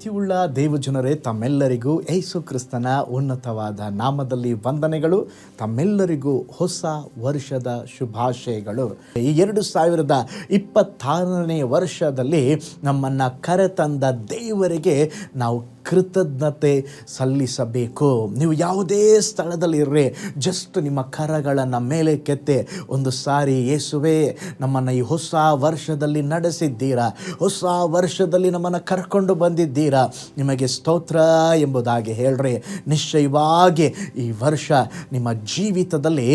ಪ್ರೀತಿಯುಳ್ಳ ದೇವಜನರೇ, ತಮ್ಮೆಲ್ಲರಿಗೂ ಯೇಸು ಕ್ರಿಸ್ತನ ಉನ್ನತವಾದ ನಾಮದಲ್ಲಿ ವಂದನೆಗಳು. ತಮ್ಮೆಲ್ಲರಿಗೂ ಹೊಸ ವರ್ಷದ ಶುಭಾಶಯಗಳು. ಈ 2026ನೇ ವರ್ಷದಲ್ಲಿ ನಮ್ಮನ್ನು ಕರೆತಂದ ದೇವರಿಗೆ ನಾವು ಕೃತಜ್ಞತೆ ಸಲ್ಲಿಸಬೇಕು. ನೀವು ಯಾವುದೇ ಸ್ಥಳದಲ್ಲಿರ್ರಿ, ಜಸ್ಟ್ ನಿಮ್ಮ ಕರಗಳನ್ನು ಮೇಲೆ ಕೆತ್ತೆ ಒಂದು ಸಾರಿ, ಯೇಸುವೇ, ನಮ್ಮನ್ನು ಈ ಹೊಸ ವರ್ಷದಲ್ಲಿ ನಡೆಸಿದ್ದೀರಾ, ಹೊಸ ವರ್ಷದಲ್ಲಿ ನಮ್ಮನ್ನು ಕರ್ಕೊಂಡು ಬಂದಿದ್ದೀರಾ, ನಿಮಗೆ ಸ್ತೋತ್ರ ಎಂಬುದಾಗಿ ಹೇಳ್ರಿ. ನಿಶ್ಚಯವಾಗಿ ಈ ವರ್ಷ ನಿಮ್ಮ ಜೀವಿತದಲ್ಲಿ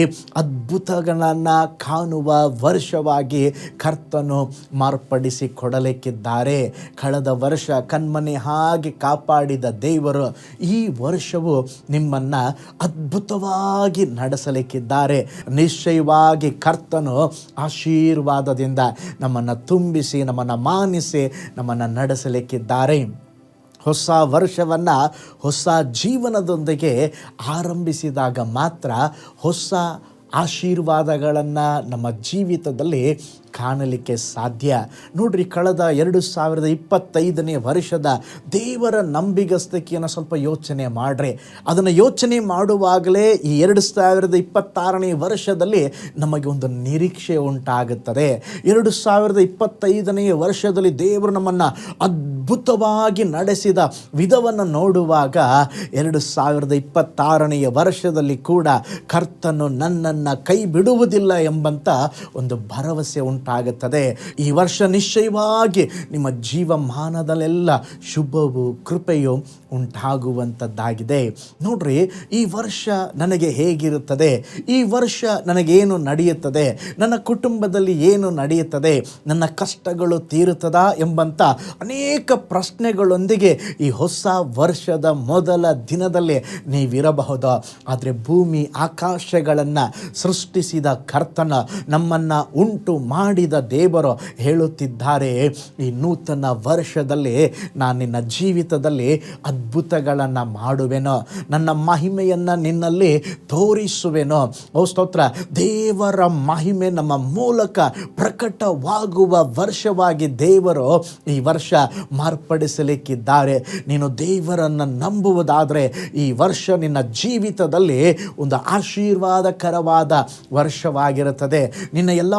ಅದ್ಭುತಗಳನ್ನು ಕಾಣುವ ವರ್ಷವಾಗಿ ಕರ್ತನು ಮಾರ್ಪಡಿಸಿ ಕೊಡಲಿಕ್ಕಿದ್ದಾರೆ. ಕಳೆದ ವರ್ಷ ಕಣ್ಮನೆ ಹಾಗೆ ಕಾಪಾಡಿದ ದೇವರು ಈ ವರ್ಷವು ನಿಮ್ಮನ್ನು ಅದ್ಭುತವಾಗಿ ನಡೆಸಲಿಕ್ಕಿದ್ದಾರೆ. ನಿಶ್ಚಯವಾಗಿ ಕರ್ತನು ಆಶೀರ್ವಾದದಿಂದ ನಮ್ಮನ್ನು ತುಂಬಿಸಿ, ನಮ್ಮನ್ನು ಮಾನಿಸಿ, ನಮ್ಮನ್ನು ನಡೆಸಲಿಕ್ಕಿದ್ದಾರೆ. ಹೊಸ ವರ್ಷವನ್ನು ಹೊಸ ಜೀವನದೊಂದಿಗೆ ಆರಂಭಿಸಿದಾಗ ಮಾತ್ರ ಹೊಸ ಆಶೀರ್ವಾದಗಳನ್ನು ನಮ್ಮ ಜೀವಿತದಲ್ಲಿ ಕಾಣಲಿಕ್ಕೆ ಸಾಧ್ಯ. ನೋಡ್ರಿ, ಕಳೆದ 2025ನೇ ವರ್ಷದ ದೇವರ ನಂಬಿಗಸ್ತಿಕೆಯನ್ನು ಸ್ವಲ್ಪ ಯೋಚನೆ ಮಾಡ್ರಿ. ಅದನ್ನು ಯೋಚನೆ ಮಾಡುವಾಗಲೇ ಈ 2026ನೇ ವರ್ಷದಲ್ಲಿ ನಮಗೆ ಒಂದು ನಿರೀಕ್ಷೆ ಉಂಟಾಗುತ್ತದೆ. 2025ನೇ ವರ್ಷದಲ್ಲಿ ದೇವರು ನಮ್ಮನ್ನು ಅದ್ಭುತವಾಗಿ ನಡೆಸಿದ ವಿಧವನ್ನು ನೋಡುವಾಗ 2026ನೇ ವರ್ಷದಲ್ಲಿ ಕೂಡ ಕರ್ತನು ನನ್ನನ್ನು ಕೈ ಬಿಡುವುದಿಲ್ಲ ಎಂಬಂಥ ಒಂದು ಭರವಸೆ ಉಂಟಾಗುತ್ತದೆ. ಈ ವರ್ಷ ನಿಶ್ಚಯವಾಗಿ ನಿಮ್ಮ ಜೀವಮಾನದಲ್ಲೆಲ್ಲ ಶುಭವು ಕೃಪೆಯು ಉಂಟಾಗುವಂಥದ್ದಾಗಿದೆ. ನೋಡ್ರಿ, ಈ ವರ್ಷ ನನಗೆ ಹೇಗಿರುತ್ತದೆ, ಈ ವರ್ಷ ನನಗೇನು ನಡೆಯುತ್ತದೆ, ನನ್ನ ಕುಟುಂಬದಲ್ಲಿ ಏನು ನಡೆಯುತ್ತದೆ, ನನ್ನ ಕಷ್ಟಗಳು ತೀರುತ್ತದಾ ಎಂಬಂಥ ಅನೇಕ ಪ್ರಶ್ನೆಗಳೊಂದಿಗೆ ಈ ಹೊಸ ವರ್ಷದ ಮೊದಲ ದಿನದಲ್ಲಿ ನೀವಿರಬಹುದು. ಆದರೆ ಭೂಮಿ ಆಕಾಶಗಳನ್ನು ಸೃಷ್ಟಿಸಿದ ಕರ್ತನ, ನಮ್ಮನ್ನು ಉಂಟು ಮಾಡಿದ ದೇವರು ಹೇಳುತ್ತಿದ್ದಾರೆ, ಈ ನೂತನ ವರ್ಷದಲ್ಲಿ ನಾನು ನಿನ್ನ ಜೀವಿತದಲ್ಲಿ ಅದ್ಭುತಗಳನ್ನು ಮಾಡುವೆನು, ನನ್ನ ಮಹಿಮೆಯನ್ನು ನಿನ್ನಲ್ಲಿ ತೋರಿಸುವೆನು. ಓ ಸ್ತೋತ್ರ. ದೇವರ ಮಹಿಮೆ ನಮ್ಮ ಮೂಲಕ ಪ್ರಕಟವಾಗುವ ವರ್ಷವಾಗಿ ದೇವರು ಈ ವರ್ಷ ಮಾರ್ಪಡಿಸಲಿಕ್ಕಿದ್ದಾರೆ. ನೀನು ದೇವರನ್ನು ನಂಬುವುದಾದರೆ ಈ ವರ್ಷ ನಿನ್ನ ಜೀವಿತದಲ್ಲಿ ಒಂದು ಆಶೀರ್ವಾದಕರವಾದ ವರ್ಷವಾಗಿರುತ್ತದೆ. ನಿನ್ನ ಎಲ್ಲ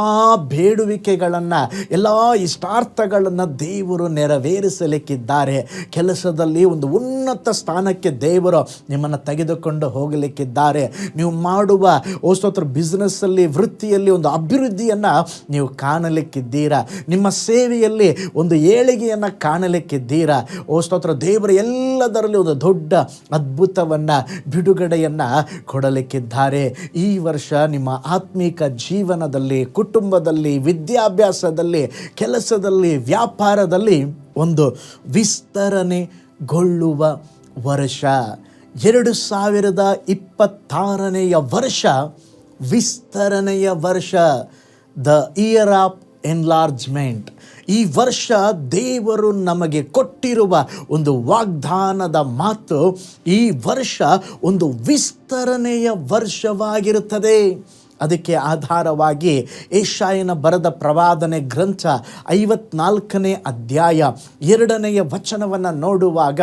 ಬೇಡುವಿಕೆಗಳನ್ನು, ಎಲ್ಲ ಇಷ್ಟಾರ್ಥಗಳನ್ನು ದೇವರು ನೆರವೇರಿಸಲಿಕ್ಕಿದ್ದಾರೆ. ಕೆಲಸದಲ್ಲಿ ಒಂದು ಉನ್ನತ ಸ್ಥಾನಕ್ಕೆ ದೇವರು ನಿಮ್ಮನ್ನು ತೆಗೆದುಕೊಂಡು ಹೋಗಲಿಕ್ಕಿದ್ದಾರೆ. ನೀವು ಮಾಡುವ ಸ್ತೋತ್ರ ಬಿಸ್ನೆಸ್ಸಲ್ಲಿ, ವೃತ್ತಿಯಲ್ಲಿ ಒಂದು ಅಭಿವೃದ್ಧಿಯನ್ನು ನೀವು ಕಾಣಲಿಕ್ಕಿದ್ದೀರಾ. ನಿಮ್ಮ ಸೇವೆಯಲ್ಲಿ ಒಂದು ಏಳಿಗೆಯನ್ನು ಕಾಣಲಿಕ್ಕಿದ್ದೀರಾ. ಸ್ತೋತ್ರ. ದೇವರು ಎಲ್ಲದರಲ್ಲಿ ಒಂದು ದೊಡ್ಡ ಅದ್ಭುತವನ್ನು, ಬಿಡುಗಡೆಯನ್ನು ಕೊಡಲಿಕ್ಕಿದ್ದಾರೆ. ಈ ವರ್ಷ ನಿಮ್ಮ ಆತ್ಮೀಕ ಜೀವನದಲ್ಲಿ, ಕುಟುಂಬದಲ್ಲಿ, ವಿದ್ಯಾಭ್ಯಾಸದಲ್ಲಿ, ಕೆಲಸದಲ್ಲಿ, ವ್ಯಾಪಾರದಲ್ಲಿ ಒಂದು ವಿಸ್ತರಣೆಗೊಳ್ಳುವ ವರ್ಷ. 2026ನೇ ವರ್ಷ ವಿಸ್ತರಣೆಯ ವರ್ಷ, ದ ಇಯರ್ ಆಫ್ ಎನ್ಲಾರ್ಜ್ಮೆಂಟ್. ಈ ವರ್ಷ ದೇವರು ನಮಗೆ ಕೊಟ್ಟಿರುವ ಒಂದು ವಾಗ್ದಾನದ ಮಾತು, ಈ ವರ್ಷ ಒಂದು ವಿಸ್ತರಣೆಯ ವರ್ಷವಾಗಿರುತ್ತದೆ. ಅದಕ್ಕೆ ಆಧಾರವಾಗಿ ಯೆಶಾಯನ ಬರೆದ ಪ್ರವಾದನೆ ಗ್ರಂಥ 54ನೇ ಅಧ್ಯಾಯ 2ನೇ ವಚನವನ್ನು ನೋಡುವಾಗ,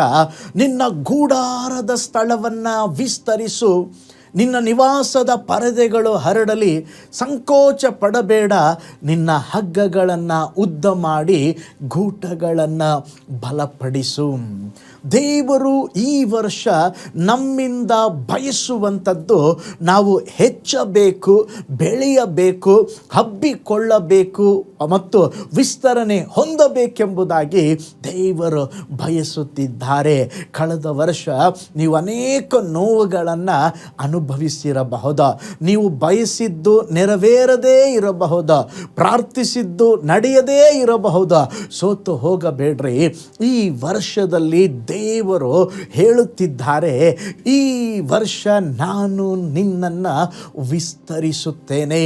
ನಿನ್ನ ಗೂಡಾರದ ಸ್ಥಳವನ್ನು ವಿಸ್ತರಿಸು, ನಿನ್ನ ನಿವಾಸದ ಪರದೆಗಳು ಹರಡಲಿ, ಸಂಕೋಚ ಪಡಬೇಡ, ನಿನ್ನ ಹಗ್ಗಗಳನ್ನು ಉದ್ದ ಮಾಡಿ ಗೂಟಗಳನ್ನು ಬಲಪಡಿಸು. ದೇವರು ಈ ವರ್ಷ ನಮ್ಮಿಂದ ಬಯಸುವಂಥದ್ದು, ನಾವು ಹೆಚ್ಚಬೇಕು, ಬೆಳೆಯಬೇಕು, ಹಬ್ಬಿಕೊಳ್ಳಬೇಕು ಮತ್ತು ವಿಸ್ತರಣೆ ಹೊಂದಬೇಕೆಂಬುದಾಗಿ ದೇವರು ಬಯಸುತ್ತಿದ್ದಾರೆ. ಕಳೆದ ವರ್ಷ ನೀವು ಅನೇಕ ನೋವುಗಳನ್ನು ಅನುಭವಿಸಿರಬಹುದು. ನೀವು ಬಯಸಿದ್ದು ನೆರವೇರದೇ ಇರಬಹುದು, ಪ್ರಾರ್ಥಿಸಿದ್ದು ನಡೆಯದೇ ಇರಬಹುದು. ಸೋತು ಹೋಗಬೇಡ್ರಿ. ಈ ವರ್ಷದಲ್ಲಿ ದೇವರು ಹೇಳುತ್ತಿದ್ದಾರೆ, ಈ ವರ್ಷ ನಾನು ನಿನ್ನನ್ನು ವಿಸ್ತರಿಸುತ್ತೇನೆ.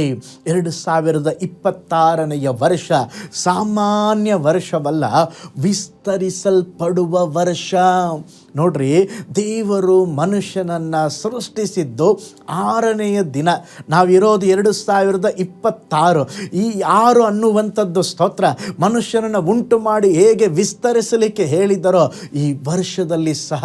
2026ನೇ ವರ್ಷ ಸಾಮಾನ್ಯ ವರ್ಷವಲ್ಲ, ವಿಸ್ತರಿಸಲ್ಪಡುವ ವರ್ಷ. ನೋಡ್ರಿ, ದೇವರು ಮನುಷ್ಯನನ್ನು ಸೃಷ್ಟಿಸಿದ್ದು 6ನೆಯ ದಿನ. ನಾವಿರೋದು 2026. ಈ 6 ಅನ್ನುವಂಥದ್ದು ಸ್ತೋತ್ರ ಮನುಷ್ಯನನ್ನು ಉಂಟು ಮಾಡಿ ಹೇಗೆ ವಿಸ್ತರಿಸಲಿಕ್ಕೆ ಹೇಳಿದರೋ, ಈ ವರ್ಷದಲ್ಲಿ ಸಹ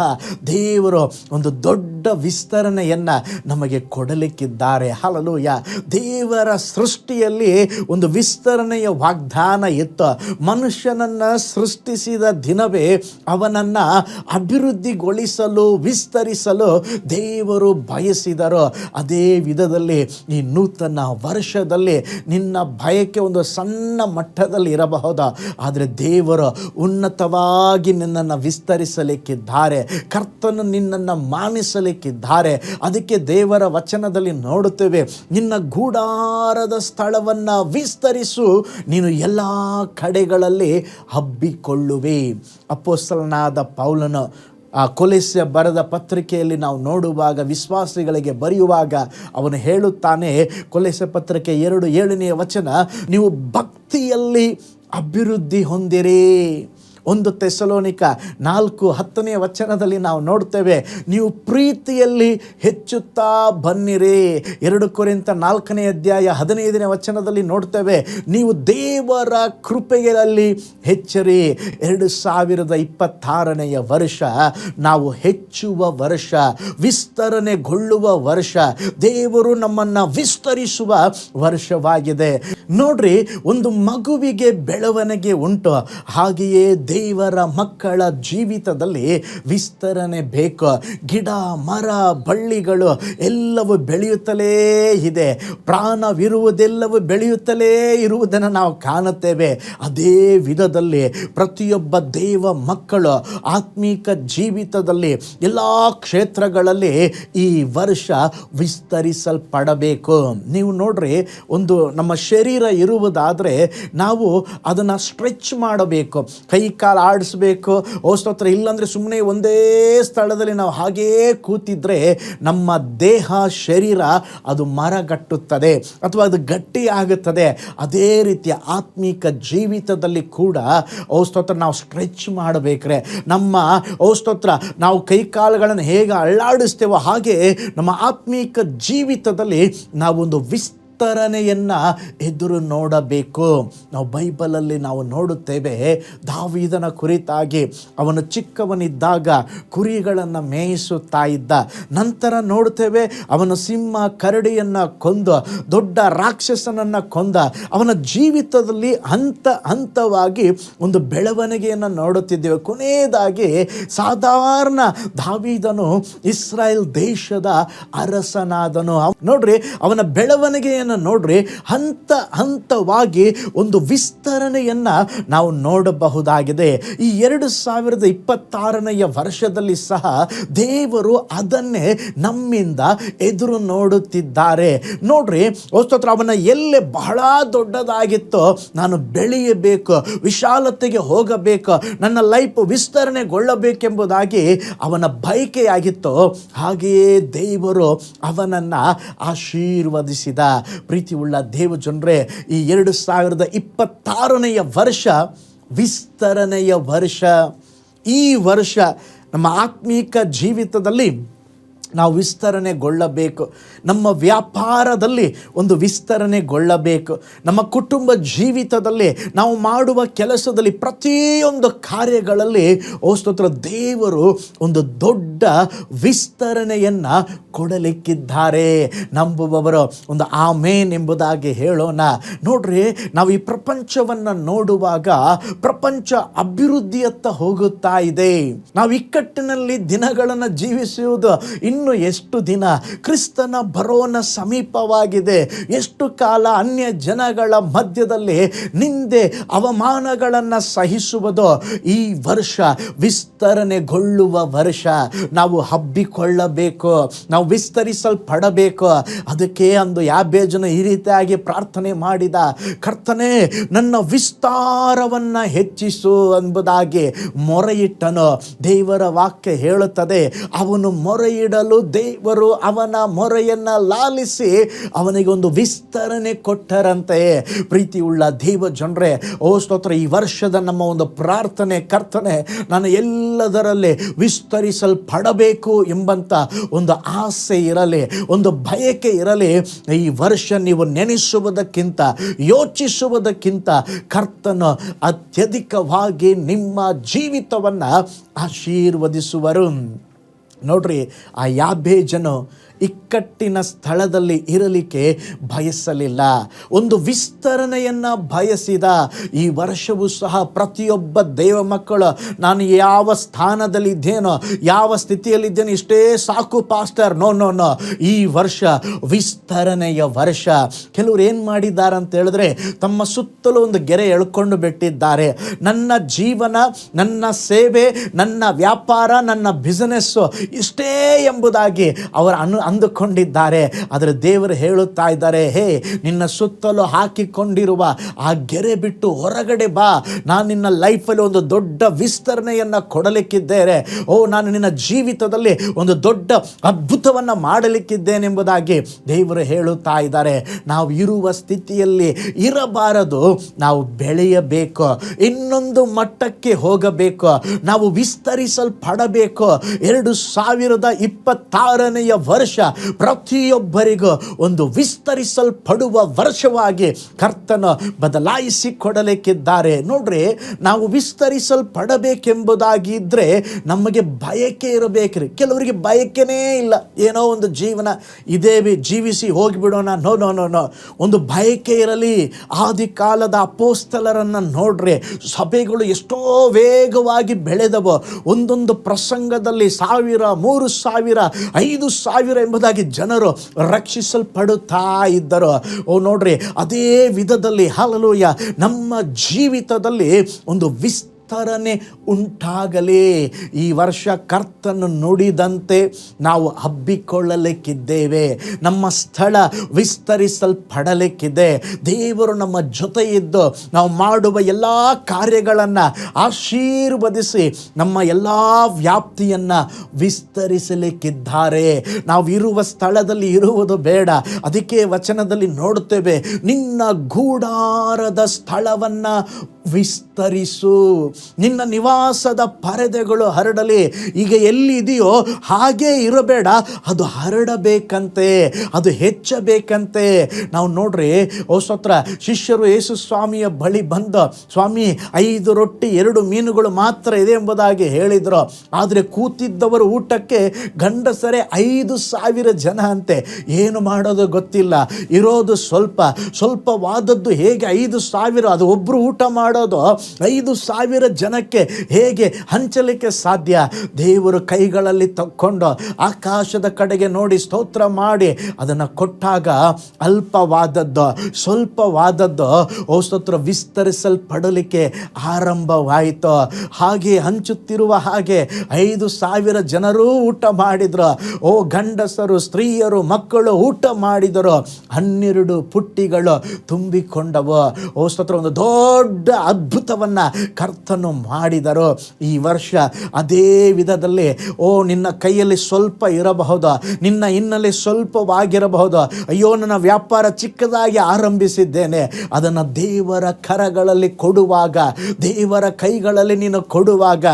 ದೇವರು ಒಂದು ದೊಡ್ಡ ವಿಸ್ತರಣೆಯನ್ನು ನಮಗೆ ಕೊಡಲಿಕ್ಕಿದ್ದಾರೆ. ಹಲ್ಲೆಲೂಯಾ. ದೇವರ ಸೃಷ್ಟಿಯಲ್ಲಿ ಒಂದು ವಿಸ್ತರಣೆಯ ವಾಗ್ದಾನ ಇತ್ತು. ಮನುಷ್ಯನನ್ನು ಸೃಷ್ಟಿಸಿದ ದಿನವೇ ಅವನನ್ನು ಅಭಿವೃದ್ಧಿಗೊಳಿಸಲು, ವಿಸ್ತರಿಸಲು ದೇವರು ಬಯಸಿದರು. ಅದೇ ವಿಧದಲ್ಲಿ ಈ ನೂತನ ವರ್ಷದಲ್ಲಿ ನಿನ್ನ ಬಯಕೆ ಒಂದು ಸಣ್ಣ ಮಟ್ಟದಲ್ಲಿ ಇರಬಹುದು, ಆದರೆ ದೇವರು ಉನ್ನತವಾಗಿ ನಿನ್ನನ್ನು ವಿಸ್ತರಿಸಲಿಕ್ಕಿದ್ದಾರೆ. ಕರ್ತನು ನಿನ್ನನ್ನು ಮಾನಿಸಲಿಕ್ಕಿದ್ದಾರೆ. ಅದಕ್ಕೆ ದೇವರ ವಚನದಲ್ಲಿ ನೋಡುತ್ತೇವೆ, ನಿನ್ನ ಗೂಡಾರದ ಸ್ಥಳವನ್ನು ವಿಸ್ತರಿಸು, ನೀನು ಎಲ್ಲ ಕಡೆಗಳಲ್ಲಿ ಹಬ್ಬಿಕೊಳ್ಳುವೆ. ಅಪೊಸ್ತಲನಾದ ಪೌಲನು ಕೊಲೊಸ್ಸೆ ಬರೆದ ಪತ್ರಿಕೆಯಲ್ಲಿ ನಾವು ನೋಡುವಾಗ, ವಿಶ್ವಾಸಿಗಳಿಗೆ ಬರೆಯುವಾಗ ಅವನು ಹೇಳುತ್ತಾನೆ, ಕೊಲೊಸ್ಸೆ ಪತ್ರಿಕೆ 2:7 ವಚನ, ನೀವು ಭಕ್ತಿಯಲ್ಲಿ ಅಭಿವೃದ್ಧಿ ಹೊಂದಿರಿ. 1 ಥೆಸಲೋನಿಕ 4:10 ವಚನದಲ್ಲಿ ನಾವು ನೋಡ್ತೇವೆ, ನೀವು ಪ್ರೀತಿಯಲ್ಲಿ ಹೆಚ್ಚುತ್ತಾ ಬನ್ನಿರಿ. 2 ಕೊರಿಂಥ 4:15 ವಚನದಲ್ಲಿ ನೋಡ್ತೇವೆ, ನೀವು ದೇವರ ಕೃಪೆಯಲ್ಲಿ ಹೆಚ್ಚಿರಿ. 2026ನೇ ವರ್ಷ ನಾವು ಹೆಚ್ಚುವ ವರ್ಷ, ವಿಸ್ತರಣೆಗೊಳ್ಳುವ ವರ್ಷ, ದೇವರು ನಮ್ಮನ್ನು ವಿಸ್ತರಿಸುವ ವರ್ಷವಾಗಿದೆ. ನೋಡ್ರಿ, ಒಂದು ಮಗುವಿಗೆ ಬೆಳವಣಿಗೆ ಉಂಟು, ಹಾಗೆಯೇ ದೇವರ ಮಕ್ಕಳ ಜೀವಿತದಲ್ಲಿ ವಿಸ್ತರಣೆ ಬೇಕು. ಗಿಡ, ಮರ, ಬಳ್ಳಿಗಳು ಎಲ್ಲವೂ ಬೆಳೆಯುತ್ತಲೇ ಇದೆ. ಪ್ರಾಣವಿರುವುದೆಲ್ಲವೂ ಬೆಳೆಯುತ್ತಲೇ ಇರುವುದನ್ನು ನಾವು ಕಾಣುತ್ತೇವೆ. ಅದೇ ವಿಧದಲ್ಲಿ ಪ್ರತಿಯೊಬ್ಬ ದೇವ ಮಕ್ಕಳು ಆತ್ಮೀಕ ಜೀವಿತದಲ್ಲಿ ಎಲ್ಲ ಕ್ಷೇತ್ರಗಳಲ್ಲಿ ಈ ವರ್ಷ ವಿಸ್ತರಿಸಲ್ಪಡಬೇಕು. ನೀವು ನೋಡ್ರಿ, ಒಂದು ನಮ್ಮ ಶರೀರ ಇರುವುದಾದರೆ ನಾವು ಅದನ್ನು ಸ್ಟ್ರೆಚ್ ಮಾಡಬೇಕು, ಕೈ ಕಾಲು ಆಡಿಸ್ಬೇಕು. ಸ್ತೋತ್ರ. ಇಲ್ಲಾಂದರೆ ಸುಮ್ಮನೆ ಒಂದೇ ಸ್ಥಳದಲ್ಲಿ ನಾವು ಹಾಗೇ ಕೂತಿದ್ರೆ ನಮ್ಮ ದೇಹ, ಶರೀರ ಅದು ಮರಗಟ್ಟುತ್ತದೆ ಅಥವಾ ಅದು ಗಟ್ಟಿ ಆಗುತ್ತದೆ. ಅದೇ ರೀತಿಯ ಆತ್ಮೀಕ ಜೀವಿತದಲ್ಲಿ ಕೂಡ ಸ್ತೋತ್ರ ನಾವು ಸ್ಟ್ರೆಚ್ ಮಾಡಬೇಕ್ರೆ, ನಮ್ಮ ಸ್ತೋತ್ರ ನಾವು ಕೈ ಕಾಲುಗಳನ್ನು ಹೇಗೆ ಅಳ್ಳಾಡಿಸ್ತೇವೋ ಹಾಗೆ ನಮ್ಮ ಆತ್ಮೀಕ ಜೀವಿತದಲ್ಲಿ ನಾವೊಂದು ವಿಸ್ತರಣೆಯನ್ನು ಎದುರು ನೋಡಬೇಕು. ನಾವು ಬೈಬಲಲ್ಲಿ ನಾವು ನೋಡುತ್ತೇವೆ, ದಾವೀದನ ಕುರಿತಾಗಿ ಅವನು ಚಿಕ್ಕವನಿದ್ದಾಗ ಕುರಿಗಳನ್ನು ಮೇಯಿಸುತ್ತಾ ಇದ್ದ. ನಂತರ ನೋಡುತ್ತೇವೆ, ಅವನು ಸಿಂಹ ಕರಡಿಯನ್ನು ಕೊಂದು ದೊಡ್ಡ ರಾಕ್ಷಸನನ್ನು ಕೊಂದ. ಅವನ ಜೀವಿತದಲ್ಲಿ ಹಂತವಾಗಿ ಒಂದು ಬೆಳವಣಿಗೆಯನ್ನು ನೋಡುತ್ತಿದ್ದೇವೆ. ಕೊನೆಯದಾಗಿ ಸಾಧಾರಣ ದಾವೀದನು ಇಸ್ರಾಯೇಲ್ ದೇಶದ ಅರಸನಾದನು. ನೋಡ್ರಿ, ಅವನ ಬೆಳವಣಿಗೆಯನ್ನು ನೋಡ್ರಿ, ಹಂತವಾಗಿ ಒಂದು ವಿಸ್ತರಣೆಯನ್ನು ನಾವು ನೋಡಬಹುದಾಗಿದೆ. ಈ 2026ನೇ ವರ್ಷದಲ್ಲಿ ಸಹ ದೇವರು ಅದನ್ನೇ ನಮ್ಮಿಂದ ಎದುರು ನೋಡುತ್ತಿದ್ದಾರೆ. ನೋಡ್ರಿ, ಸ್ತೋತ್ರ, ಅವನ ಎಲ್ಲೆ ಬಹಳ ದೊಡ್ಡದಾಗಿತ್ತೋ, ನಾನು ಬೆಳೆಯಬೇಕು, ವಿಶಾಲತೆಗೆ ಹೋಗಬೇಕು, ನನ್ನ ಲೈಫ್ ವಿಸ್ತರಣೆಗೊಳ್ಳಬೇಕೆಂಬುದಾಗಿ ಅವನ ಬಯಕೆಯಾಗಿತ್ತೋ, ಹಾಗೆಯೇ ದೇವರು ಅವನನ್ನು ಆಶೀರ್ವದಿಸಿದ. ಪ್ರೀತಿ ಉಳ್ಳ ದೇವ ಜನರೇ, ಈ 2026ನೇ ವರ್ಷ ವಿಸ್ತರಣೆಯ ವರ್ಷ. ಈ ವರ್ಷ ನಮ್ಮ ಆತ್ಮೀಕ ಜೀವಿತದಲ್ಲಿ ನಾವು ವಿಸ್ತರಣೆಗೊಳ್ಳಬೇಕು. ನಮ್ಮ ವ್ಯಾಪಾರದಲ್ಲಿ ಒಂದು ವಿಸ್ತರಣೆಗೊಳ್ಳಬೇಕು. ನಮ್ಮ ಕುಟುಂಬ ಜೀವಿತದಲ್ಲಿ ನಾವು ಮಾಡುವ ಕೆಲಸದಲ್ಲಿ ಪ್ರತಿಯೊಂದು ಕಾರ್ಯಗಳಲ್ಲಿ ಸ್ತೋತ್ರ ದೇವರು ಒಂದು ದೊಡ್ಡ ವಿಸ್ತರಣೆಯನ್ನು ಕೊಡಲಿಕ್ಕಿದ್ದಾರೆ. ನಂಬುವವರು ಒಂದು ಆಮೇನ್ ಎಂಬುದಾಗಿ ಹೇಳೋಣ. ನೋಡ್ರಿ, ನಾವು ಈ ಪ್ರಪಂಚವನ್ನು ನೋಡುವಾಗ ಪ್ರಪಂಚ ಅಭಿವೃದ್ಧಿಯತ್ತ ಹೋಗುತ್ತಾ ಇದೆ. ನಾವು ಇಕ್ಕಟ್ಟಿನಲ್ಲಿ ದಿನಗಳನ್ನು ಜೀವಿಸುವುದು ಇನ್ನು ಎಷ್ಟು ದಿನ? ಕ್ರಿಸ್ತನ ಬರೋಣ ಸಮೀಪವಾಗಿದೆ. ಎಷ್ಟು ಕಾಲ ಅನ್ಯ ಜನಗಳ ಮಧ್ಯದಲ್ಲಿ ನಿಂದೆ ಅವಮಾನಗಳನ್ನು ಸಹಿಸುವುದು? ಈ ವರ್ಷ ವಿಸ್ತರಣೆಗೊಳ್ಳುವ ವರ್ಷ. ನಾವು ಹಬ್ಬಿಕೊಳ್ಳಬೇಕು, ನಾವು ವಿಸ್ತರಿಸಲ್ಪಡಬೇಕು. ಅದಕ್ಕೆ ಅಂದು ಯಾಬೇಜನು ಈ ರೀತಿಯಾಗಿ ಪ್ರಾರ್ಥನೆ ಮಾಡಿದ, ಕರ್ತನೇ ನನ್ನ ವಿಸ್ತಾರವನ್ನು ಹೆಚ್ಚಿಸು ಎಂಬುದಾಗಿ ಮೊರೆಯಿಟ್ಟನು. ದೇವರ ವಾಕ್ಯ ಹೇಳುತ್ತದೆ, ಅವನು ಮೊರೆಯಿಡಲು ಮಾಡಲು ದೇವರು ಅವನ ಮೊರೆಯನ್ನು ಲಾಲಿಸಿ ಅವನಿಗೆ ಒಂದು ವಿಸ್ತರಣೆ ಕೊಟ್ಟರಂತೆ. ಪ್ರೀತಿಯುಳ್ಳ ದೇವ ಜನರೇ, ಓ ಸ್ತೋತ್ರ, ಈ ವರ್ಷದ ನಮ್ಮ ಒಂದು ಪ್ರಾರ್ಥನೆ, ಕರ್ತನೆ ನಾನು ಎಲ್ಲದರಲ್ಲಿ ವಿಸ್ತರಿಸಲ್ಪಡಬೇಕು ಎಂಬಂಥ ಒಂದು ಆಸೆ ಇರಲಿ, ಒಂದು ಬಯಕೆ ಇರಲಿ. ಈ ವರ್ಷ ನೀವು ನೆನೆಸುವುದಕ್ಕಿಂತ, ಯೋಚಿಸುವುದಕ್ಕಿಂತ ಕರ್ತನು ಅತ್ಯಧಿಕವಾಗಿ ನಿಮ್ಮ ಜೀವಿತವನ್ನು ಆಶೀರ್ವದಿಸುವರು. ನೋಡ್ರಿ, ಆ ಯಾಬೇಜನು ಇಕ್ಕಟ್ಟಿನ ಸ್ಥಳದಲ್ಲಿ ಇರಲಿಕ್ಕೆ ಬಯಸಲಿಲ್ಲ, ಒಂದು ವಿಸ್ತರಣೆಯನ್ನು ಬಯಸಿದ. ಈ ವರ್ಷವೂ ಸಹ ಪ್ರತಿಯೊಬ್ಬ ದೇವ ಮಕ್ಕಳು, ನಾನು ಯಾವ ಸ್ಥಾನದಲ್ಲಿದ್ದೇನೋ, ಯಾವ ಸ್ಥಿತಿಯಲ್ಲಿದ್ದೇನೆ, ಇಷ್ಟೇ ಸಾಕು ಪಾಸ್ಟರ್, ನೋ ನೋ ನೋ, ಈ ವರ್ಷ ವಿಸ್ತರಣೆಯ ವರ್ಷ. ಕೆಲವರು ಏನು ಮಾಡಿದ್ದಾರೆ ಅಂತ ಹೇಳಿದ್ರೆ, ತಮ್ಮ ಸುತ್ತಲೂ ಒಂದು ಗೆರೆ ಎಳ್ಕೊಂಡು ಬಿಟ್ಟಿದ್ದಾರೆ. ನನ್ನ ಜೀವನ, ನನ್ನ ಸೇವೆ, ನನ್ನ ವ್ಯಾಪಾರ, ನನ್ನ ಬಿಸಿನೆಸ್ಸು ಇಷ್ಟೇ ಎಂಬುದಾಗಿ ಅವರು ಅಂದುಕೊಂಡಿದ್ದಾರೆ. ಆದರೆ ದೇವರು ಹೇಳುತ್ತಾ ಇದ್ದಾರೆ, ಹೇ, ನಿನ್ನ ಸುತ್ತಲೂ ಹಾಕಿಕೊಂಡಿರುವ ಆ ಗೆರೆ ಬಿಟ್ಟು ಹೊರಗಡೆ ಬಾ. ನಾನು ನಿನ್ನ ಲೈಫಲ್ಲಿ ಒಂದು ದೊಡ್ಡ ವಿಸ್ತರಣೆಯನ್ನು ಕೊಡಲಿಕ್ಕಿದ್ದೇನೆ. ನಾನು ನಿನ್ನ ಜೀವಿತದಲ್ಲಿ ಒಂದು ದೊಡ್ಡ ಅದ್ಭುತವನ್ನು ಮಾಡಲಿಕ್ಕಿದ್ದೇನೆ ಎಂಬುದಾಗಿ ದೇವರು ಹೇಳುತ್ತಾ ಇದ್ದಾರೆ. ನಾವು ಇರುವ ಸ್ಥಿತಿಯಲ್ಲಿ ಇರಬಾರದು, ನಾವು ಬೆಳೆಯಬೇಕು, ಇನ್ನೊಂದು ಮಟ್ಟಕ್ಕೆ ಹೋಗಬೇಕು, ನಾವು ವಿಸ್ತರಿಸಲ್ಪಡಬೇಕು. 2026ನೇ ವರ್ಷ ಪ್ರತಿಯೊಬ್ಬರಿಗೂ ಒಂದು ವಿಸ್ತರಿಸಲ್ಪಡುವ ವರ್ಷವಾಗಿ ಕರ್ತನು ಬದಲಾಯಿಸಿ ಕೊಡಲಿಕ್ಕಿದ್ದಾರೆ. ನೋಡ್ರಿ, ನಾವು ವಿಸ್ತರಿಸಲ್ಪಡಬೇಕೆಂಬುದಾಗಿ ಇದ್ರೆ ನಮಗೆ ಬಯಕೆ ಇರಬೇಕ್ರಿ. ಕೆಲವರಿಗೆ ಬಯಕೆನೇ ಇಲ್ಲ, ಏನೋ ಒಂದು ಜೀವನ ಇದೇ ಜೀವಿಸಿ ಹೋಗಿಬಿಡೋಣ. ನೋ ನೋ ನೋ ನೋ, ಒಂದು ಬಯಕೆ ಇರಲಿ. ಆದಿ ಕಾಲದ ಅಪೋಸ್ತಲರನ್ನು ನೋಡ್ರಿ, ಸಭೆಗಳು ಎಷ್ಟೋ ವೇಗವಾಗಿ ಬೆಳೆದವು. ಒಂದೊಂದು ಪ್ರಸಂಗದಲ್ಲಿ 1000, 3000, 5000 ಎಂಬುದಾಗಿ ಜನರು ರಕ್ಷಿಸಲ್ಪಡುತ್ತಾ ಇದ್ದರು. ನೋಡ್ರಿ, ಅದೇ ವಿಧದಲ್ಲಿ ಹಲ್ಲೆಲೂಯ, ನಮ್ಮ ಜೀವಿತದಲ್ಲಿ ಒಂದು ವಿಸ್ತರಣೆ ಉಂಟಾಗಲಿ. ಈ ವರ್ಷ ಕರ್ತನು ನುಡಿದಂತೆ ನಾವು ಹಬ್ಬಿಕೊಳ್ಳಲಿಕ್ಕಿದ್ದೇವೆ. ನಮ್ಮ ಸ್ಥಳ ವಿಸ್ತರಿಸಲ್ಪಡಲಿಕ್ಕಿದೆ. ದೇವರು ನಮ್ಮ ಜೊತೆ ಇದ್ದು ನಾವು ಮಾಡುವ ಎಲ್ಲ ಕಾರ್ಯಗಳನ್ನು ಆಶೀರ್ವದಿಸಿ ನಮ್ಮ ಎಲ್ಲ ವ್ಯಾಪ್ತಿಯನ್ನು ವಿಸ್ತರಿಸಲಿಕ್ಕಿದ್ದಾರೆ. ನಾವು ಇರುವ ಸ್ಥಳದಲ್ಲಿ ಇರುವುದು ಬೇಡ. ಅದಕ್ಕೆ ವಚನದಲ್ಲಿ ನೋಡುತ್ತೇವೆ, ನಿನ್ನ ಗೂಡಾರದ ಸ್ಥಳವನ್ನು ವಿಸ್ತರಿಸು, ನಿನ್ನ ನಿವಾಸದ ಪರದೆಗಳು ಹರಡಲಿ. ಈಗ ಎಲ್ಲಿದೆಯೋ ಹಾಗೇ ಇರಬೇಡ, ಅದು ಹರಡಬೇಕಂತೆ, ಅದು ಹೆಚ್ಚಬೇಕಂತೆ. ನಾವು ನೋಡ್ರಿ, ಸ್ತೋತ್ರ, ಶಿಷ್ಯರು ಯೇಸು ಸ್ವಾಮಿಯ ಬಳಿ ಬಂದು, ಸ್ವಾಮಿ 5 ರೊಟ್ಟಿ 2 ಮೀನುಗಳು ಮಾತ್ರ ಇದೆ ಎಂಬುದಾಗಿ ಹೇಳಿದರು. ಆದರೆ ಕೂತಿದ್ದವರು ಊಟಕ್ಕೆ ಗಂಡಸರೇ 5,000 ಜನ ಅಂತೆ. ಏನು ಮಾಡೋದು ಗೊತ್ತಿಲ್ಲ, ಇರೋದು ಸ್ವಲ್ಪವಾದದ್ದು ಹೇಗೆ 5,000, ಅದು ಒಬ್ಬರು ಊಟ ಮಾಡೋದು 5,000 ಜನಕ್ಕೆ ಹೇಗೆ ಹಂಚಲಿಕ್ಕೆ ಸಾಧ್ಯ? ದೇವರು ಕೈಗಳಲ್ಲಿ ತಕ್ಕೊಂಡು ಆಕಾಶದ ಕಡೆಗೆ ನೋಡಿ ಸ್ತೋತ್ರ ಮಾಡಿ ಅದನ್ನು ಕೊಟ್ಟಾಗ ಅಲ್ಪವಾದದ್ದು, ಸ್ವಲ್ಪವಾದದ್ದು ಸ್ತೋತ್ರ ವಿಸ್ತರಿಸಲ್ಪಡಲಿಕ್ಕೆ ಆರಂಭವಾಯಿತು. ಹಾಗೆ ಹಂಚುತ್ತಿರುವ ಹಾಗೆ 5,000 ಜನರೂ ಊಟ ಮಾಡಿದ್ರು. ಗಂಡಸರು, ಸ್ತ್ರೀಯರು, ಮಕ್ಕಳು ಊಟ ಮಾಡಿದರು. 12 ಪುಟ್ಟಿಗಳು ತುಂಬಿಕೊಂಡವು. ಸ್ತೋತ್ರ, ಒಂದು ದೊಡ್ಡ ಅದ್ಭುತವನ್ನು ಕರ್ತನು ಮಾಡಿದರು. ಈ ವರ್ಷ ಅದೇ ವಿಧದಲ್ಲಿ ನಿನ್ನ ಕೈಯಲ್ಲಿ ಸ್ವಲ್ಪ ಇರಬಹುದು, ನಿನ್ನ ಹಿನ್ನೆಲೆ ಸ್ವಲ್ಪವಾಗಿರಬಹುದು. ಅಯ್ಯೋ, ನನ್ನ ವ್ಯಾಪಾರ ಚಿಕ್ಕದಾಗಿ ಆರಂಭಿಸಿದ್ದೇನೆ, ಅದನ್ನು ದೇವರ ಕರಗಳಲ್ಲಿ ಕೊಡುವಾಗ, ದೇವರ ಕೈಗಳಲ್ಲಿ ನೀನು ಕೊಡುವಾಗ